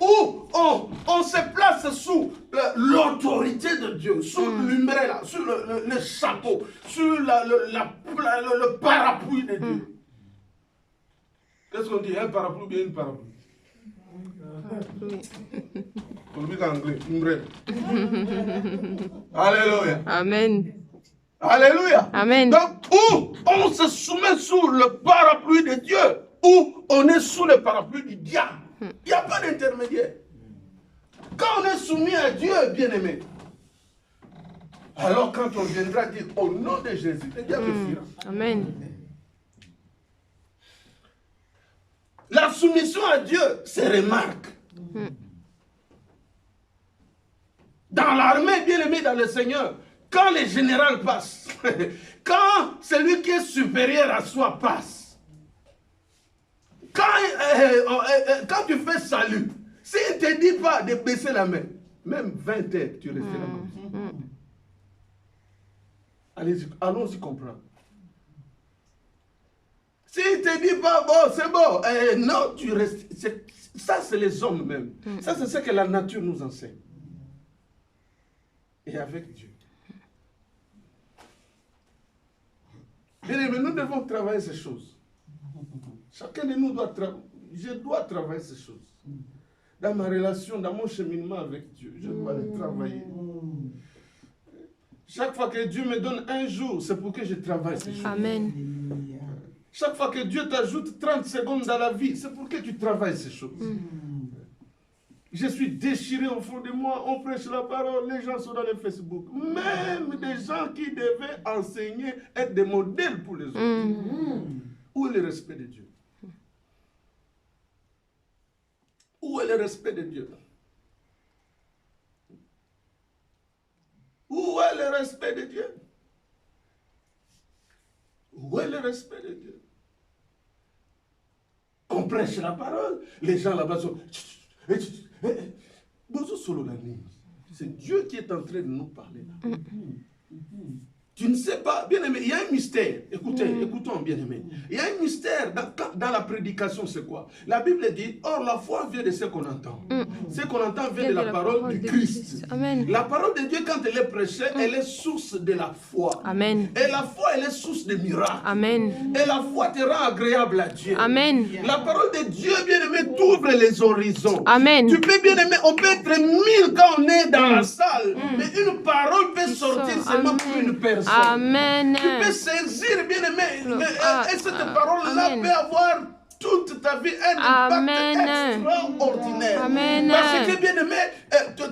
Où on se place sous l'autorité de Dieu, sous l'umbrella, sous le chapeau, sous le parapluie de Dieu. Qu'est-ce qu'on dit? Un parapluie, bien une parapluie. Pour lui anglais, umbrella. Alléluia. Amen. Alléluia. Amen. Donc, où on se soumet sous le parapluie de Dieu, ou on est sous le parapluie du diable. Il n'y a pas d'intermédiaire. Quand on est soumis à Dieu, bien-aimé, alors quand on viendra dire au nom de Jésus, le diable fuira. Amen. La soumission à Dieu se remarque. Dans l'armée, bien-aimé, dans le Seigneur, quand les généraux passent, quand celui qui est supérieur à soi passe, quand tu fais salut, s'il ne te dit pas de baisser la main, même 20 têtes, tu restes là-bas. Allons-y comprendre. S'il ne te dit pas, bon, c'est bon, non, tu restes. Ça, c'est les hommes même. Ça, c'est ce que la nature nous enseigne. Et avec Dieu. Bien, mais nous devons travailler ces choses. Chacun de nous doit travailler. Je dois travailler ces choses. Dans ma relation, dans mon cheminement avec Dieu, je dois les travailler. Chaque fois que Dieu me donne un jour, c'est pour que je travaille ces choses. Amen. Chaque fois que Dieu t'ajoute 30 secondes dans la vie, c'est pour que tu travailles ces choses. Je suis déchiré au fond de moi, on prêche la parole, les gens sont dans les Facebook. Même des gens qui devaient enseigner, être des modèles pour les autres. Où est le respect de Dieu? Où est le respect de Dieu? Où est le respect de Dieu? Où est le respect de Dieu? On prêche la parole, les gens là-bas sont... C'est Dieu qui est en train de nous parler là. Tu ne sais pas, bien-aimé, il y a un mystère. Écoutons, bien-aimé. Il y a un mystère dans la prédication, c'est quoi? La Bible dit, or la foi vient de ce qu'on entend. Ce qu'on entend vient de la parole du Christ. Amen. La parole de Dieu, quand elle est prêchée, elle est source de la foi. Amen. Et la foi, elle est source de miracles. Amen. Et la foi te rend agréable à Dieu. Amen. La parole de Dieu, bien-aimé, t'ouvre les horizons. Amen. Tu peux, bien-aimé, on peut être 1000 quand on est dans la salle, mais une parole peut sortir seulement pour une personne. Amen. Tu peux saisir, bien-aimé, et cette parole-là peut avoir toute ta vie un impact extraordinaire. Amen. Parce que, bien-aimé,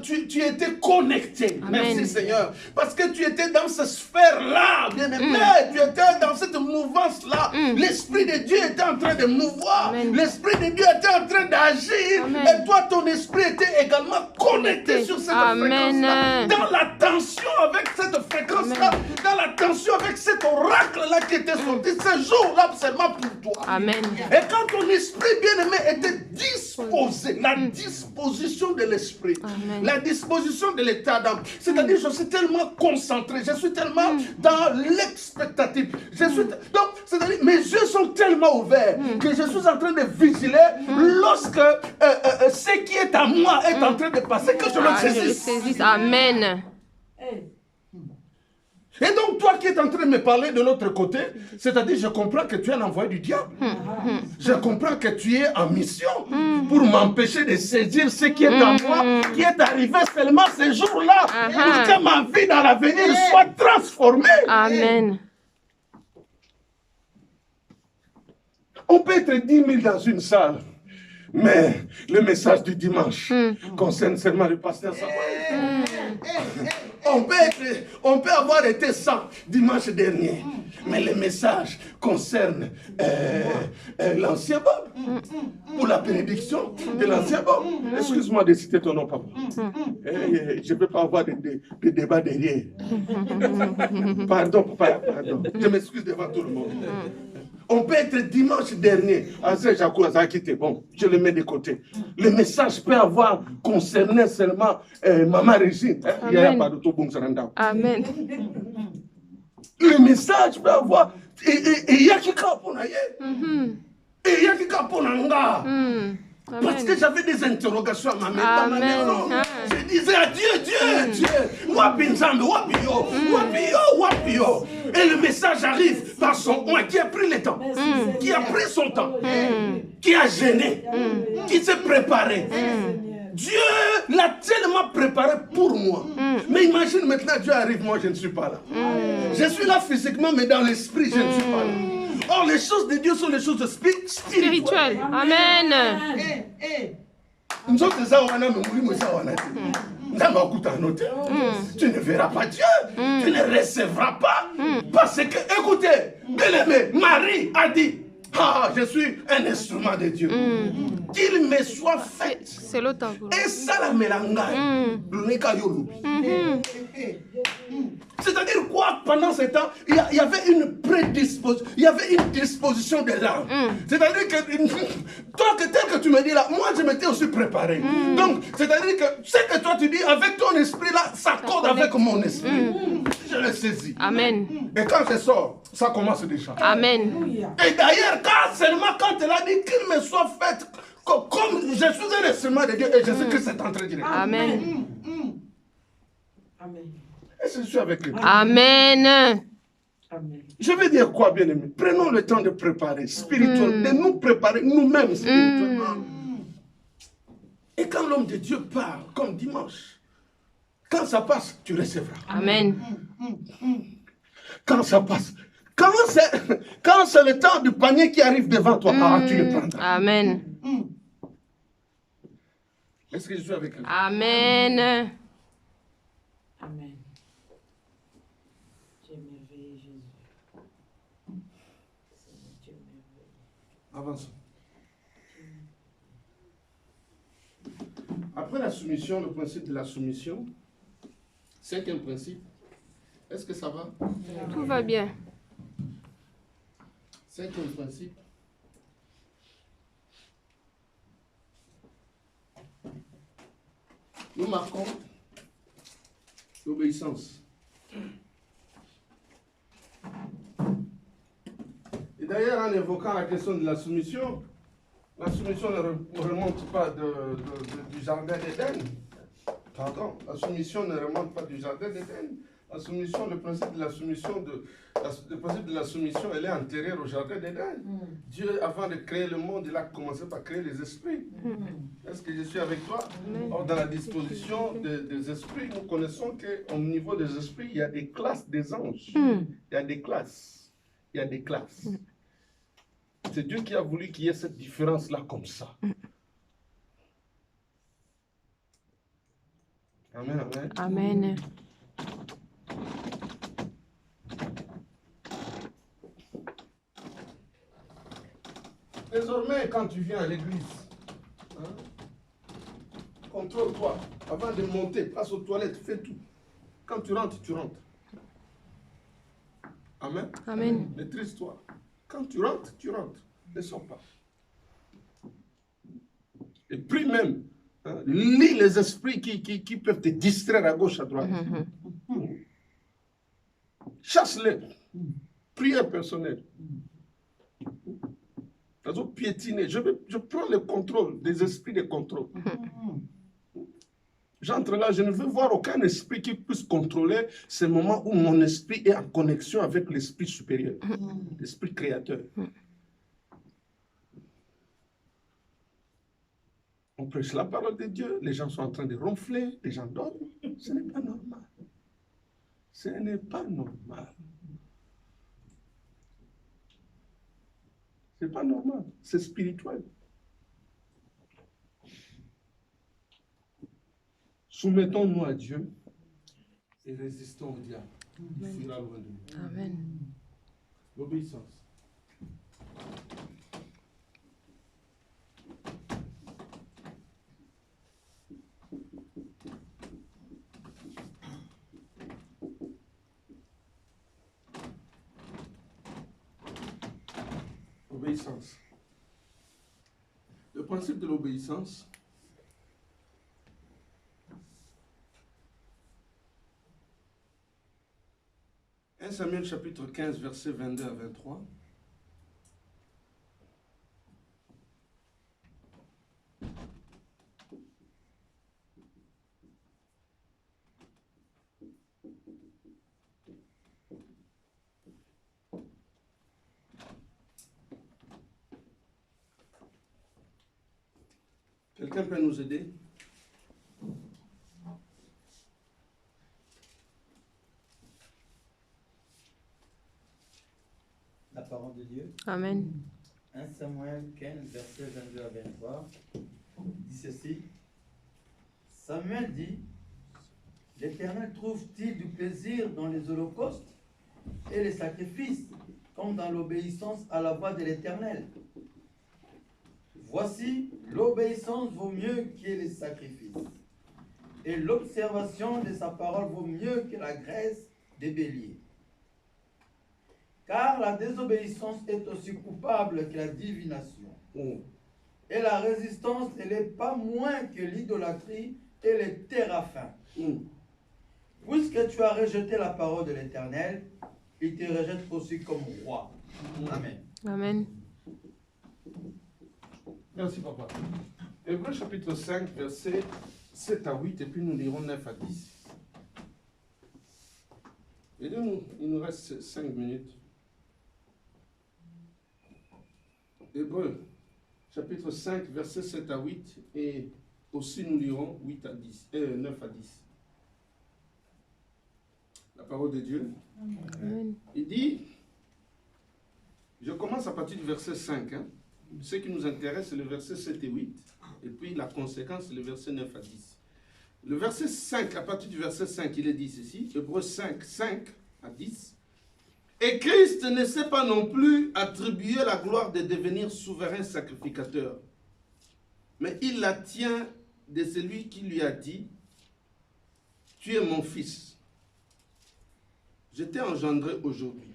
tu étais connecté. Amen. Merci Seigneur. Parce que tu étais dans cette sphère-là, bien-aimé. Tu étais dans cette mouvance-là. L'Esprit de Dieu était en train de mouvoir. L'Esprit de Dieu était en train d'agir. Et toi, ton esprit était également connecté sur cette fréquence-là. Dans la tension avec cette fréquence-là. Dans la tension avec cet oracle-là qui était sorti. Ce jour-là, seulement pour toi. Amen. Et quand ton esprit bien-aimé était disposé, la disposition de l'esprit, la disposition de l'état d'âme, c'est-à-dire je suis tellement concentré, je suis tellement dans l'expectative, donc c'est-à-dire mes yeux sont tellement ouverts que je suis en train de vigiler lorsque ce qui est à moi est en train de passer, que je le saisisse. Amen. Et donc, toi qui es en train de me parler de l'autre côté, c'est-à-dire, je comprends que tu es un envoyé du diable. Je comprends que tu es en mission pour m'empêcher de saisir ce qui est à moi, qui est arrivé seulement ce jour-là, pour que ma vie dans l'avenir soit transformée. Amen. On peut être 10 000 dans une salle, mais le message du dimanche concerne seulement le pasteur Samuel. on peut avoir été sans dimanche dernier, mais le message concerne l'ancien Bob, pour la bénédiction de l'ancien Bob. Excuse-moi de citer ton nom, papa. Je ne peux pas avoir de débat derrière. Pardon, papa, pardon. Je m'excuse devant tout le monde. On peut être dimanche dernier, bon, je le mets de côté. Le message peut avoir concerné seulement Maman Régine. Il n'y a pas de tout bon. Amen. Le message peut avoir. Et il y a qui pour naïe. Et il y a qui pour nanga. Parce que j'avais des interrogations à ma maison. Je disais à Dieu, wapi nzambe, wapi yo. Et le message arrive par son oint qui a pris le temps, qui a pris son temps, qui a gêné, qui s'est préparé. Dieu l'a tellement préparé pour moi. Mais imagine maintenant, Dieu arrive, moi je ne suis pas là. Je suis là physiquement, mais dans l'esprit, je ne suis pas là. Or, les choses de Dieu sont les choses spirituelles. Amen. Tu ne verras pas Dieu, tu ne recevras pas. Parce que, écoutez, bien-aimé, Marie a dit, je suis un instrument de Dieu. Qu'il me soit fait. C'est le temps. Et ça la mélanga. C'est-à-dire quoi, pendant ce temps, il y avait une prédisposition, il y avait une disposition de l'âme. C'est-à-dire que, toi, tel que tu me dis là, moi je m'étais aussi préparé. Donc, c'est-à-dire que ce que toi tu dis, avec ton esprit là, ça s'accorde avec mon esprit. Je le saisis. Amen. Et quand je sors, ça commence déjà. Amen. Et d'ailleurs, quand elle a dit qu'il me soit fait, comme je suis un instrument de Dieu, et je sais que c'est en train de dire. Amen. Amen. Est-ce que je suis avec lui? Amen. Amen. Je veux dire quoi, bien-aimé? Prenons le temps de préparer spirituellement, de nous préparer nous-mêmes spirituellement. Et quand l'homme de Dieu parle, comme dimanche, quand ça passe, tu recevras. Amen. Quand ça passe, quand c'est le temps du panier qui arrive devant toi, tu le prendras. Amen. Est-ce que je suis avec lui? Amen. Amen. Dieu merveilleux, Jésus. Dieu merveilleux. Avançons. Après la soumission, le principe de la soumission, cinquième principe, est-ce que ça va? Tout va bien. Cinquième principe. Nous marquons l'obéissance. Et d'ailleurs, en évoquant la question de la soumission ne remonte pas du jardin d'Éden. Pardon, la soumission ne remonte pas du jardin d'Éden. La soumission, le principe de la soumission, elle est antérieure au jardin d'Éden. Dieu, avant de créer le monde, il a commencé par créer les esprits. Est-ce que je suis avec toi? Or, dans la disposition des esprits, nous connaissons qu'au niveau des esprits, il y a des classes des anges. Il y a des classes. Il y a des classes. C'est Dieu qui a voulu qu'il y ait cette différence-là comme ça. Amen, amen. Amen. Désormais, quand tu viens à l'église, contrôle-toi. Avant de monter, passe aux toilettes, fais tout. Quand tu rentres, tu rentres. Amen. Amen. Maîtrise-toi. Quand tu rentres, ne sors pas. Et puis même, lis les esprits qui peuvent te distraire à gauche, à droite. Chasse-les. Prière personnelle. Piétiner. Je prends le contrôle des esprits de contrôle. J'entre là, je ne veux voir aucun esprit qui puisse contrôler ce moment où mon esprit est en connexion avec l'esprit supérieur, l'esprit créateur. On prêche la parole de Dieu, les gens sont en train de ronfler, les gens dorment. Ce n'est pas normal. Ce n'est pas normal. Ce n'est pas normal, c'est spirituel. Soumettons-nous à Dieu et résistons au diable. Il fuira loin de nous. Amen. L'obéissance. Obéissance. Le principe de l'obéissance, « 1 Samuel chapitre 15, versets 22 à 23. Quelqu'un peut nous aider? La parole de Dieu. Amen. 1 Samuel 15, versets 22 à 23, dit ceci. Samuel dit, l'Éternel trouve-t-il du plaisir dans les holocaustes et les sacrifices, comme dans l'obéissance à la voix de l'Éternel? Voici, l'obéissance vaut mieux que les sacrifices, et l'observation de sa parole vaut mieux que la graisse des béliers. Car la désobéissance est aussi coupable que la divination. Et la résistance, elle n'est pas moins que l'idolâtrie et les téraphins. Puisque tu as rejeté la parole de l'Éternel, il te rejette aussi comme roi. Amen. Amen. Merci, papa. Hébreux chapitre 5, versets 7 à 8, et puis nous lirons 9 à 10. Et là, il nous reste 5 minutes. Hébreux chapitre 5, versets 7 à 8, et aussi nous lirons 9 à 10. La parole de Dieu. Amen. Il dit, je commence à partir du verset 5, hein. Ce qui nous intéresse, c'est le verset 7 et 8. Et puis la conséquence, c'est le verset 9 à 10. Le verset 5, à partir du verset 5, il est dit ceci. Hébreux 5, 5 à 10. Et Christ ne s'est pas non plus attribué la gloire de devenir souverain sacrificateur. Mais il la tient de celui qui lui a dit, tu es mon fils. Je t'ai engendré aujourd'hui.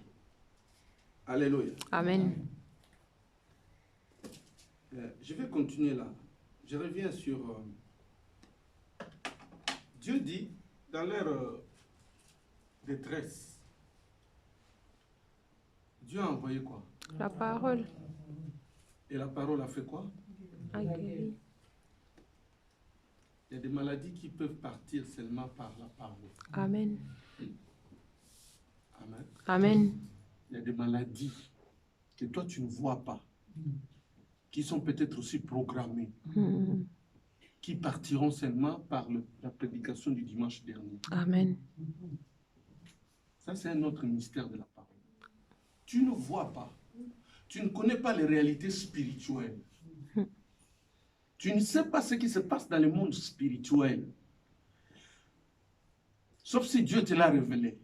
Alléluia. Amen. Je vais continuer là. Je reviens sur... Dieu dit, dans leur détresse, Dieu a envoyé quoi? La parole Et la parole a fait quoi? a guéri. Il y a des maladies qui peuvent partir seulement par la parole. Amen. Amen. Amen. Il y a des maladies que toi tu ne vois pas, qui sont peut-être aussi programmées, qui partiront seulement par la prédication du dimanche dernier. Amen. Ça, c'est un autre mystère de la parole. Tu ne vois pas. Tu ne connais pas les réalités spirituelles. Tu ne sais pas ce qui se passe dans le monde spirituel. Sauf si Dieu te l'a révélé.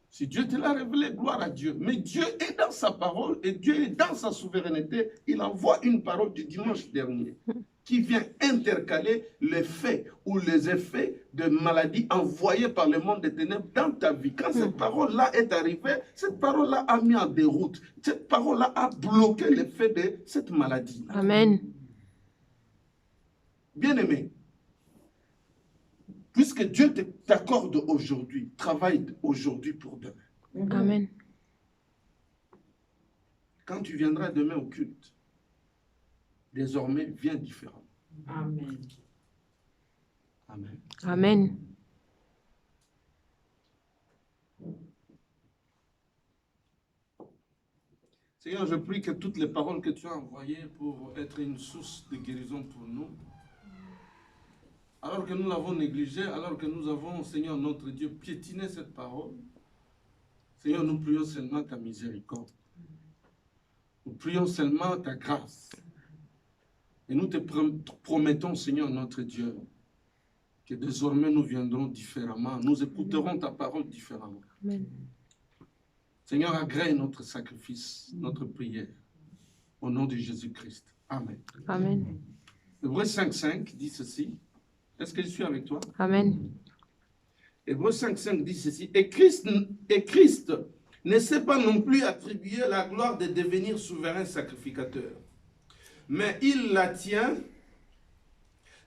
Si Dieu te l'a révélé, gloire à Dieu. Mais Dieu est dans sa parole et Dieu est dans sa souveraineté. Il envoie une parole du dimanche dernier qui vient intercaler les faits ou les effets de maladies envoyées par le monde des ténèbres dans ta vie. Quand cette parole-là est arrivée, cette parole-là a mis en déroute. Cette parole-là a bloqué l'effet de cette maladie. Amen. Bien-aimé, puisque Dieu t'accorde aujourd'hui, travaille aujourd'hui pour demain. Amen. Quand tu viendras demain au culte, désormais, viens différent. Amen. Amen. Amen. Seigneur, je prie que toutes les paroles que tu as envoyées pour être une source de guérison pour nous, alors que nous l'avons négligée, alors que nous avons, Seigneur notre Dieu, piétiné cette parole, Seigneur, nous prions seulement ta miséricorde. Nous prions seulement ta grâce. Et nous te promettons, Seigneur notre Dieu, que désormais nous viendrons différemment. Nous écouterons ta parole différemment. Amen. Seigneur, agrée notre sacrifice, notre prière. Au nom de Jésus-Christ. Amen. Amen. Hébreux 5.5 dit ceci. Est-ce que je suis avec toi? Amen. Hébreux 5.5 dit ceci. Et Christ ne s'est pas non plus attribué la gloire de devenir souverain sacrificateur. Mais il la tient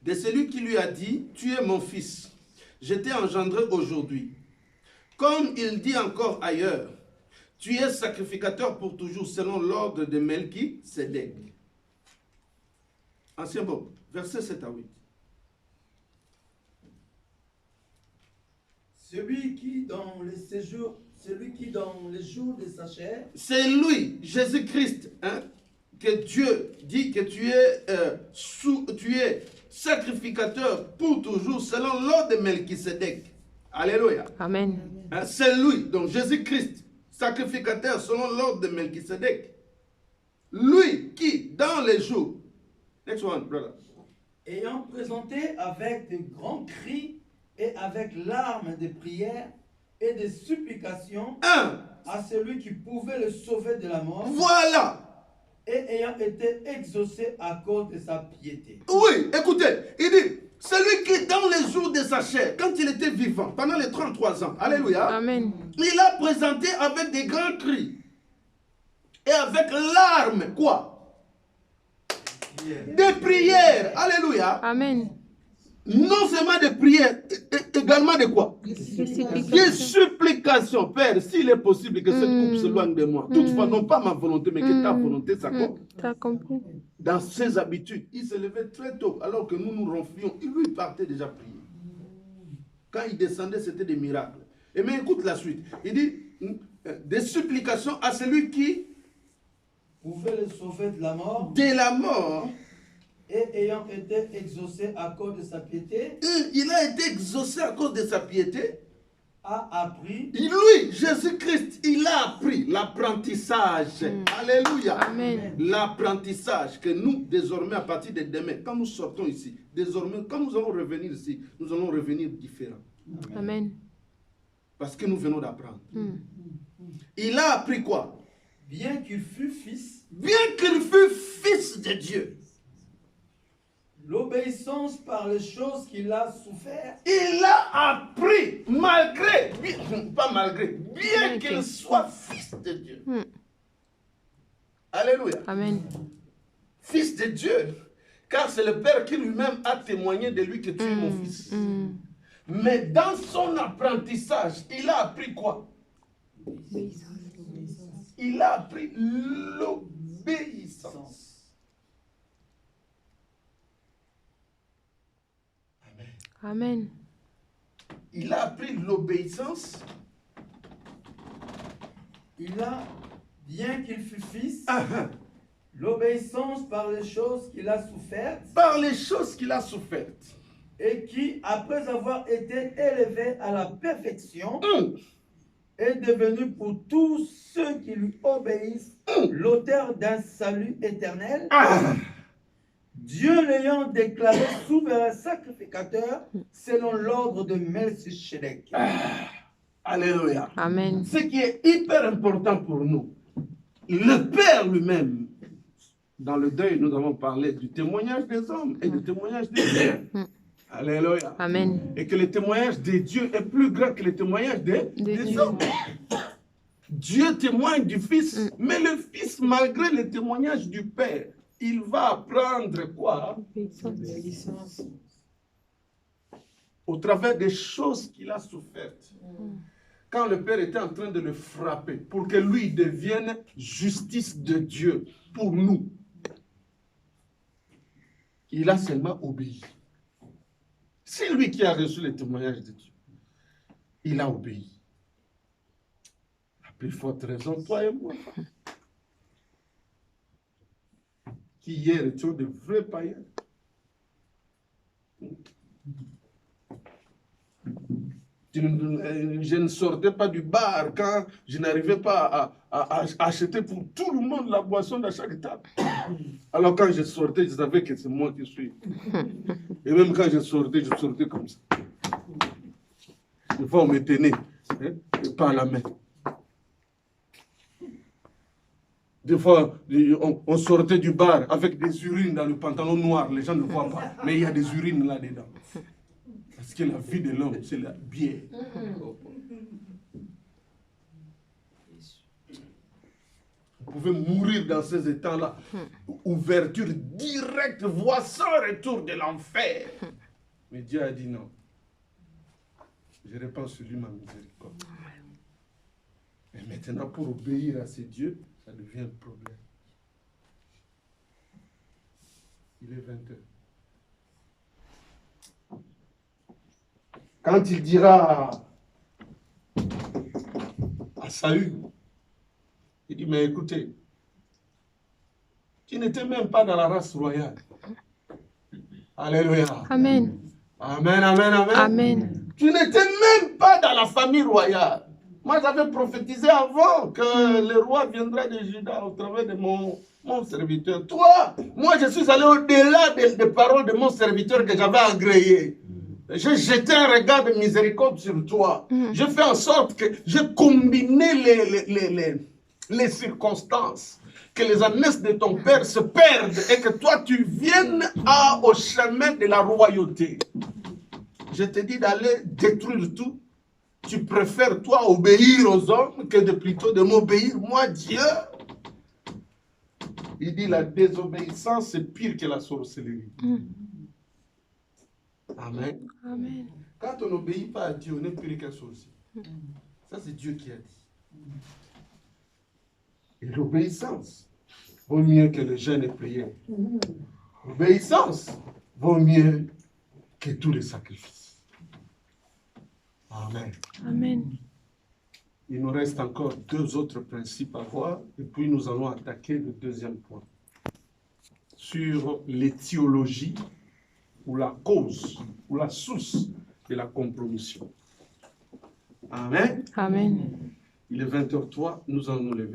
de celui qui lui a dit, tu es mon fils, je t'ai engendré aujourd'hui. Comme il dit encore ailleurs, tu es sacrificateur pour toujours selon l'ordre de Melchisédek. Ancien Bob, verset 7 à 8. Celui qui dans les jours de sa chair, C'est lui, Jésus-Christ, hein, que Dieu dit que tu es sacrificateur pour toujours selon l'ordre de Melchisédek. Alléluia. Amen. Hein, c'est lui, donc Jésus-Christ, sacrificateur selon l'ordre de Melchisédek. Lui qui, dans les jours, next one, brother. ayant présenté avec de grands cris et avec larmes de prières et de supplications à celui qui pouvait le sauver de la mort, Voilà. et ayant été exaucé à cause de sa piété. Oui, écoutez, il dit, celui qui dans les jours de sa chair, quand il était vivant, pendant les 33 ans, alléluia, Amen. il a présenté avec des grands cris et avec larmes, quoi? Des prières, alléluia. Amen. Non seulement des prières, également de quoi? Des Des supplications. supplications, Père, s'il est possible que cette coupe s'éloigne de moi. Toutefois, non pas ma volonté, mais que ta volonté s'accomplisse. T'as compris? Dans ses habitudes, il se levait très tôt, alors que nous nous ronflions. Lui, il partait déjà prier. Quand il descendait, c'était des miracles. Et mais écoute la suite. Il dit, des supplications à celui qui, Pouvait le sauver de la mort, de la mort, et ayant été exaucé à cause de sa piété, il a été exaucé à cause de sa piété. a appris Lui, Jésus-Christ, il a appris l'apprentissage. Alléluia. Amen. L'apprentissage que nous, désormais, à partir de demain, quand nous sortons ici, désormais, quand nous allons revenir ici, nous allons revenir différents. Amen. Parce que nous venons d'apprendre. Il a appris quoi? bien qu'il fût fils, Bien qu'il fût fils de Dieu, l'obéissance par les choses qu'il a souffert, il a appris, malgré, pas malgré, bien qu'il soit fils de Dieu. Alléluia. Amen. Fils de Dieu, car c'est le Père qui lui-même a témoigné de lui que tu es mon fils. Mais dans son apprentissage, il a appris quoi? Il a appris l'obéissance. Amen. Il a appris l'obéissance. il a, bien qu'il fût fils, l'obéissance par les choses qu'il a souffertes, Par les choses qu'il a souffertes. et qui, après avoir été élevé à la perfection, est devenu pour tous ceux qui lui obéissent l'auteur d'un salut éternel, Dieu l'ayant déclaré souverain sacrificateur selon l'ordre de Melchisédek. Alléluia. Amen. Ce qui est hyper important pour nous, le Père lui-même, dans le deuil, nous avons parlé du témoignage des hommes et du témoignage des dieux. Alléluia. Amen. Et que le témoignage des dieux est plus grand que le témoignage des Dieu. hommes. Dieu témoigne du Fils, mais le Fils, malgré le témoignage du Père, il va apprendre quoi? Obéissance. Au travers des choses qu'il a souffertes. Quand le Père était en train de le frapper pour que lui devienne justice de Dieu pour nous, il a seulement obéi. C'est lui qui a reçu le témoignage de Dieu. Il a obéi. À plus forte raison, toi et moi. Qui hier étions de vrais païens. Je ne sortais pas du bar quand je n'arrivais pas à acheter pour tout le monde la boisson à chaque table. Alors quand je sortais, je savais que c'est moi qui suis. Et même quand je sortais comme ça. Des fois, on me tenait, hein, et pas à la main. Des fois, on sortait du bar avec des urines dans le pantalon noir. Les gens ne voient pas, mais il y a des urines là-dedans. Parce que la vie de l'homme, c'est la bière. Vous pouvez mourir dans ces états-là. Ouverture directe, voie sans retour de l'enfer. Mais Dieu a dit non. Je répands sur lui ma miséricorde. Et maintenant, pour obéir à ces dieux, ça devient un problème. Il est 20h. Quand il dira à Saül, il dit, mais écoutez, tu n'étais même pas dans la race royale. Alléluia. Amen. Amen, amen, amen. Amen. Tu n'étais même pas dans la famille royale. Moi, j'avais prophétisé avant que le roi viendra de Juda au travers de mon serviteur. Toi, moi, je suis allé au-delà des paroles de mon serviteur que j'avais agréées. J'ai jeté un regard de miséricorde sur toi. J'ai fait en sorte que j'ai combiné les circonstances. Que les ânesses de ton père se perdent et que toi, tu viennes au chemin de la royauté. Je te dis d'aller détruire tout. Tu préfères, toi, obéir aux hommes que plutôt de m'obéir, moi, Dieu. Il dit la désobéissance, c'est pire que la sorcellerie. Amen. Amen. Quand on n'obéit pas à Dieu, on est pire qu'un sorcier. Ça, c'est Dieu qui a dit. Et l'obéissance vaut mieux que le jeûne et prière. L'obéissance vaut mieux que tous les sacrifices. Amen. Amen. Il nous reste encore 2 autres principes à voir, et puis nous allons attaquer le deuxième point. Sur l'étiologie, ou la cause, ou la source de la compromission. Amen. Amen. Il est 20h03, nous allons nous lever.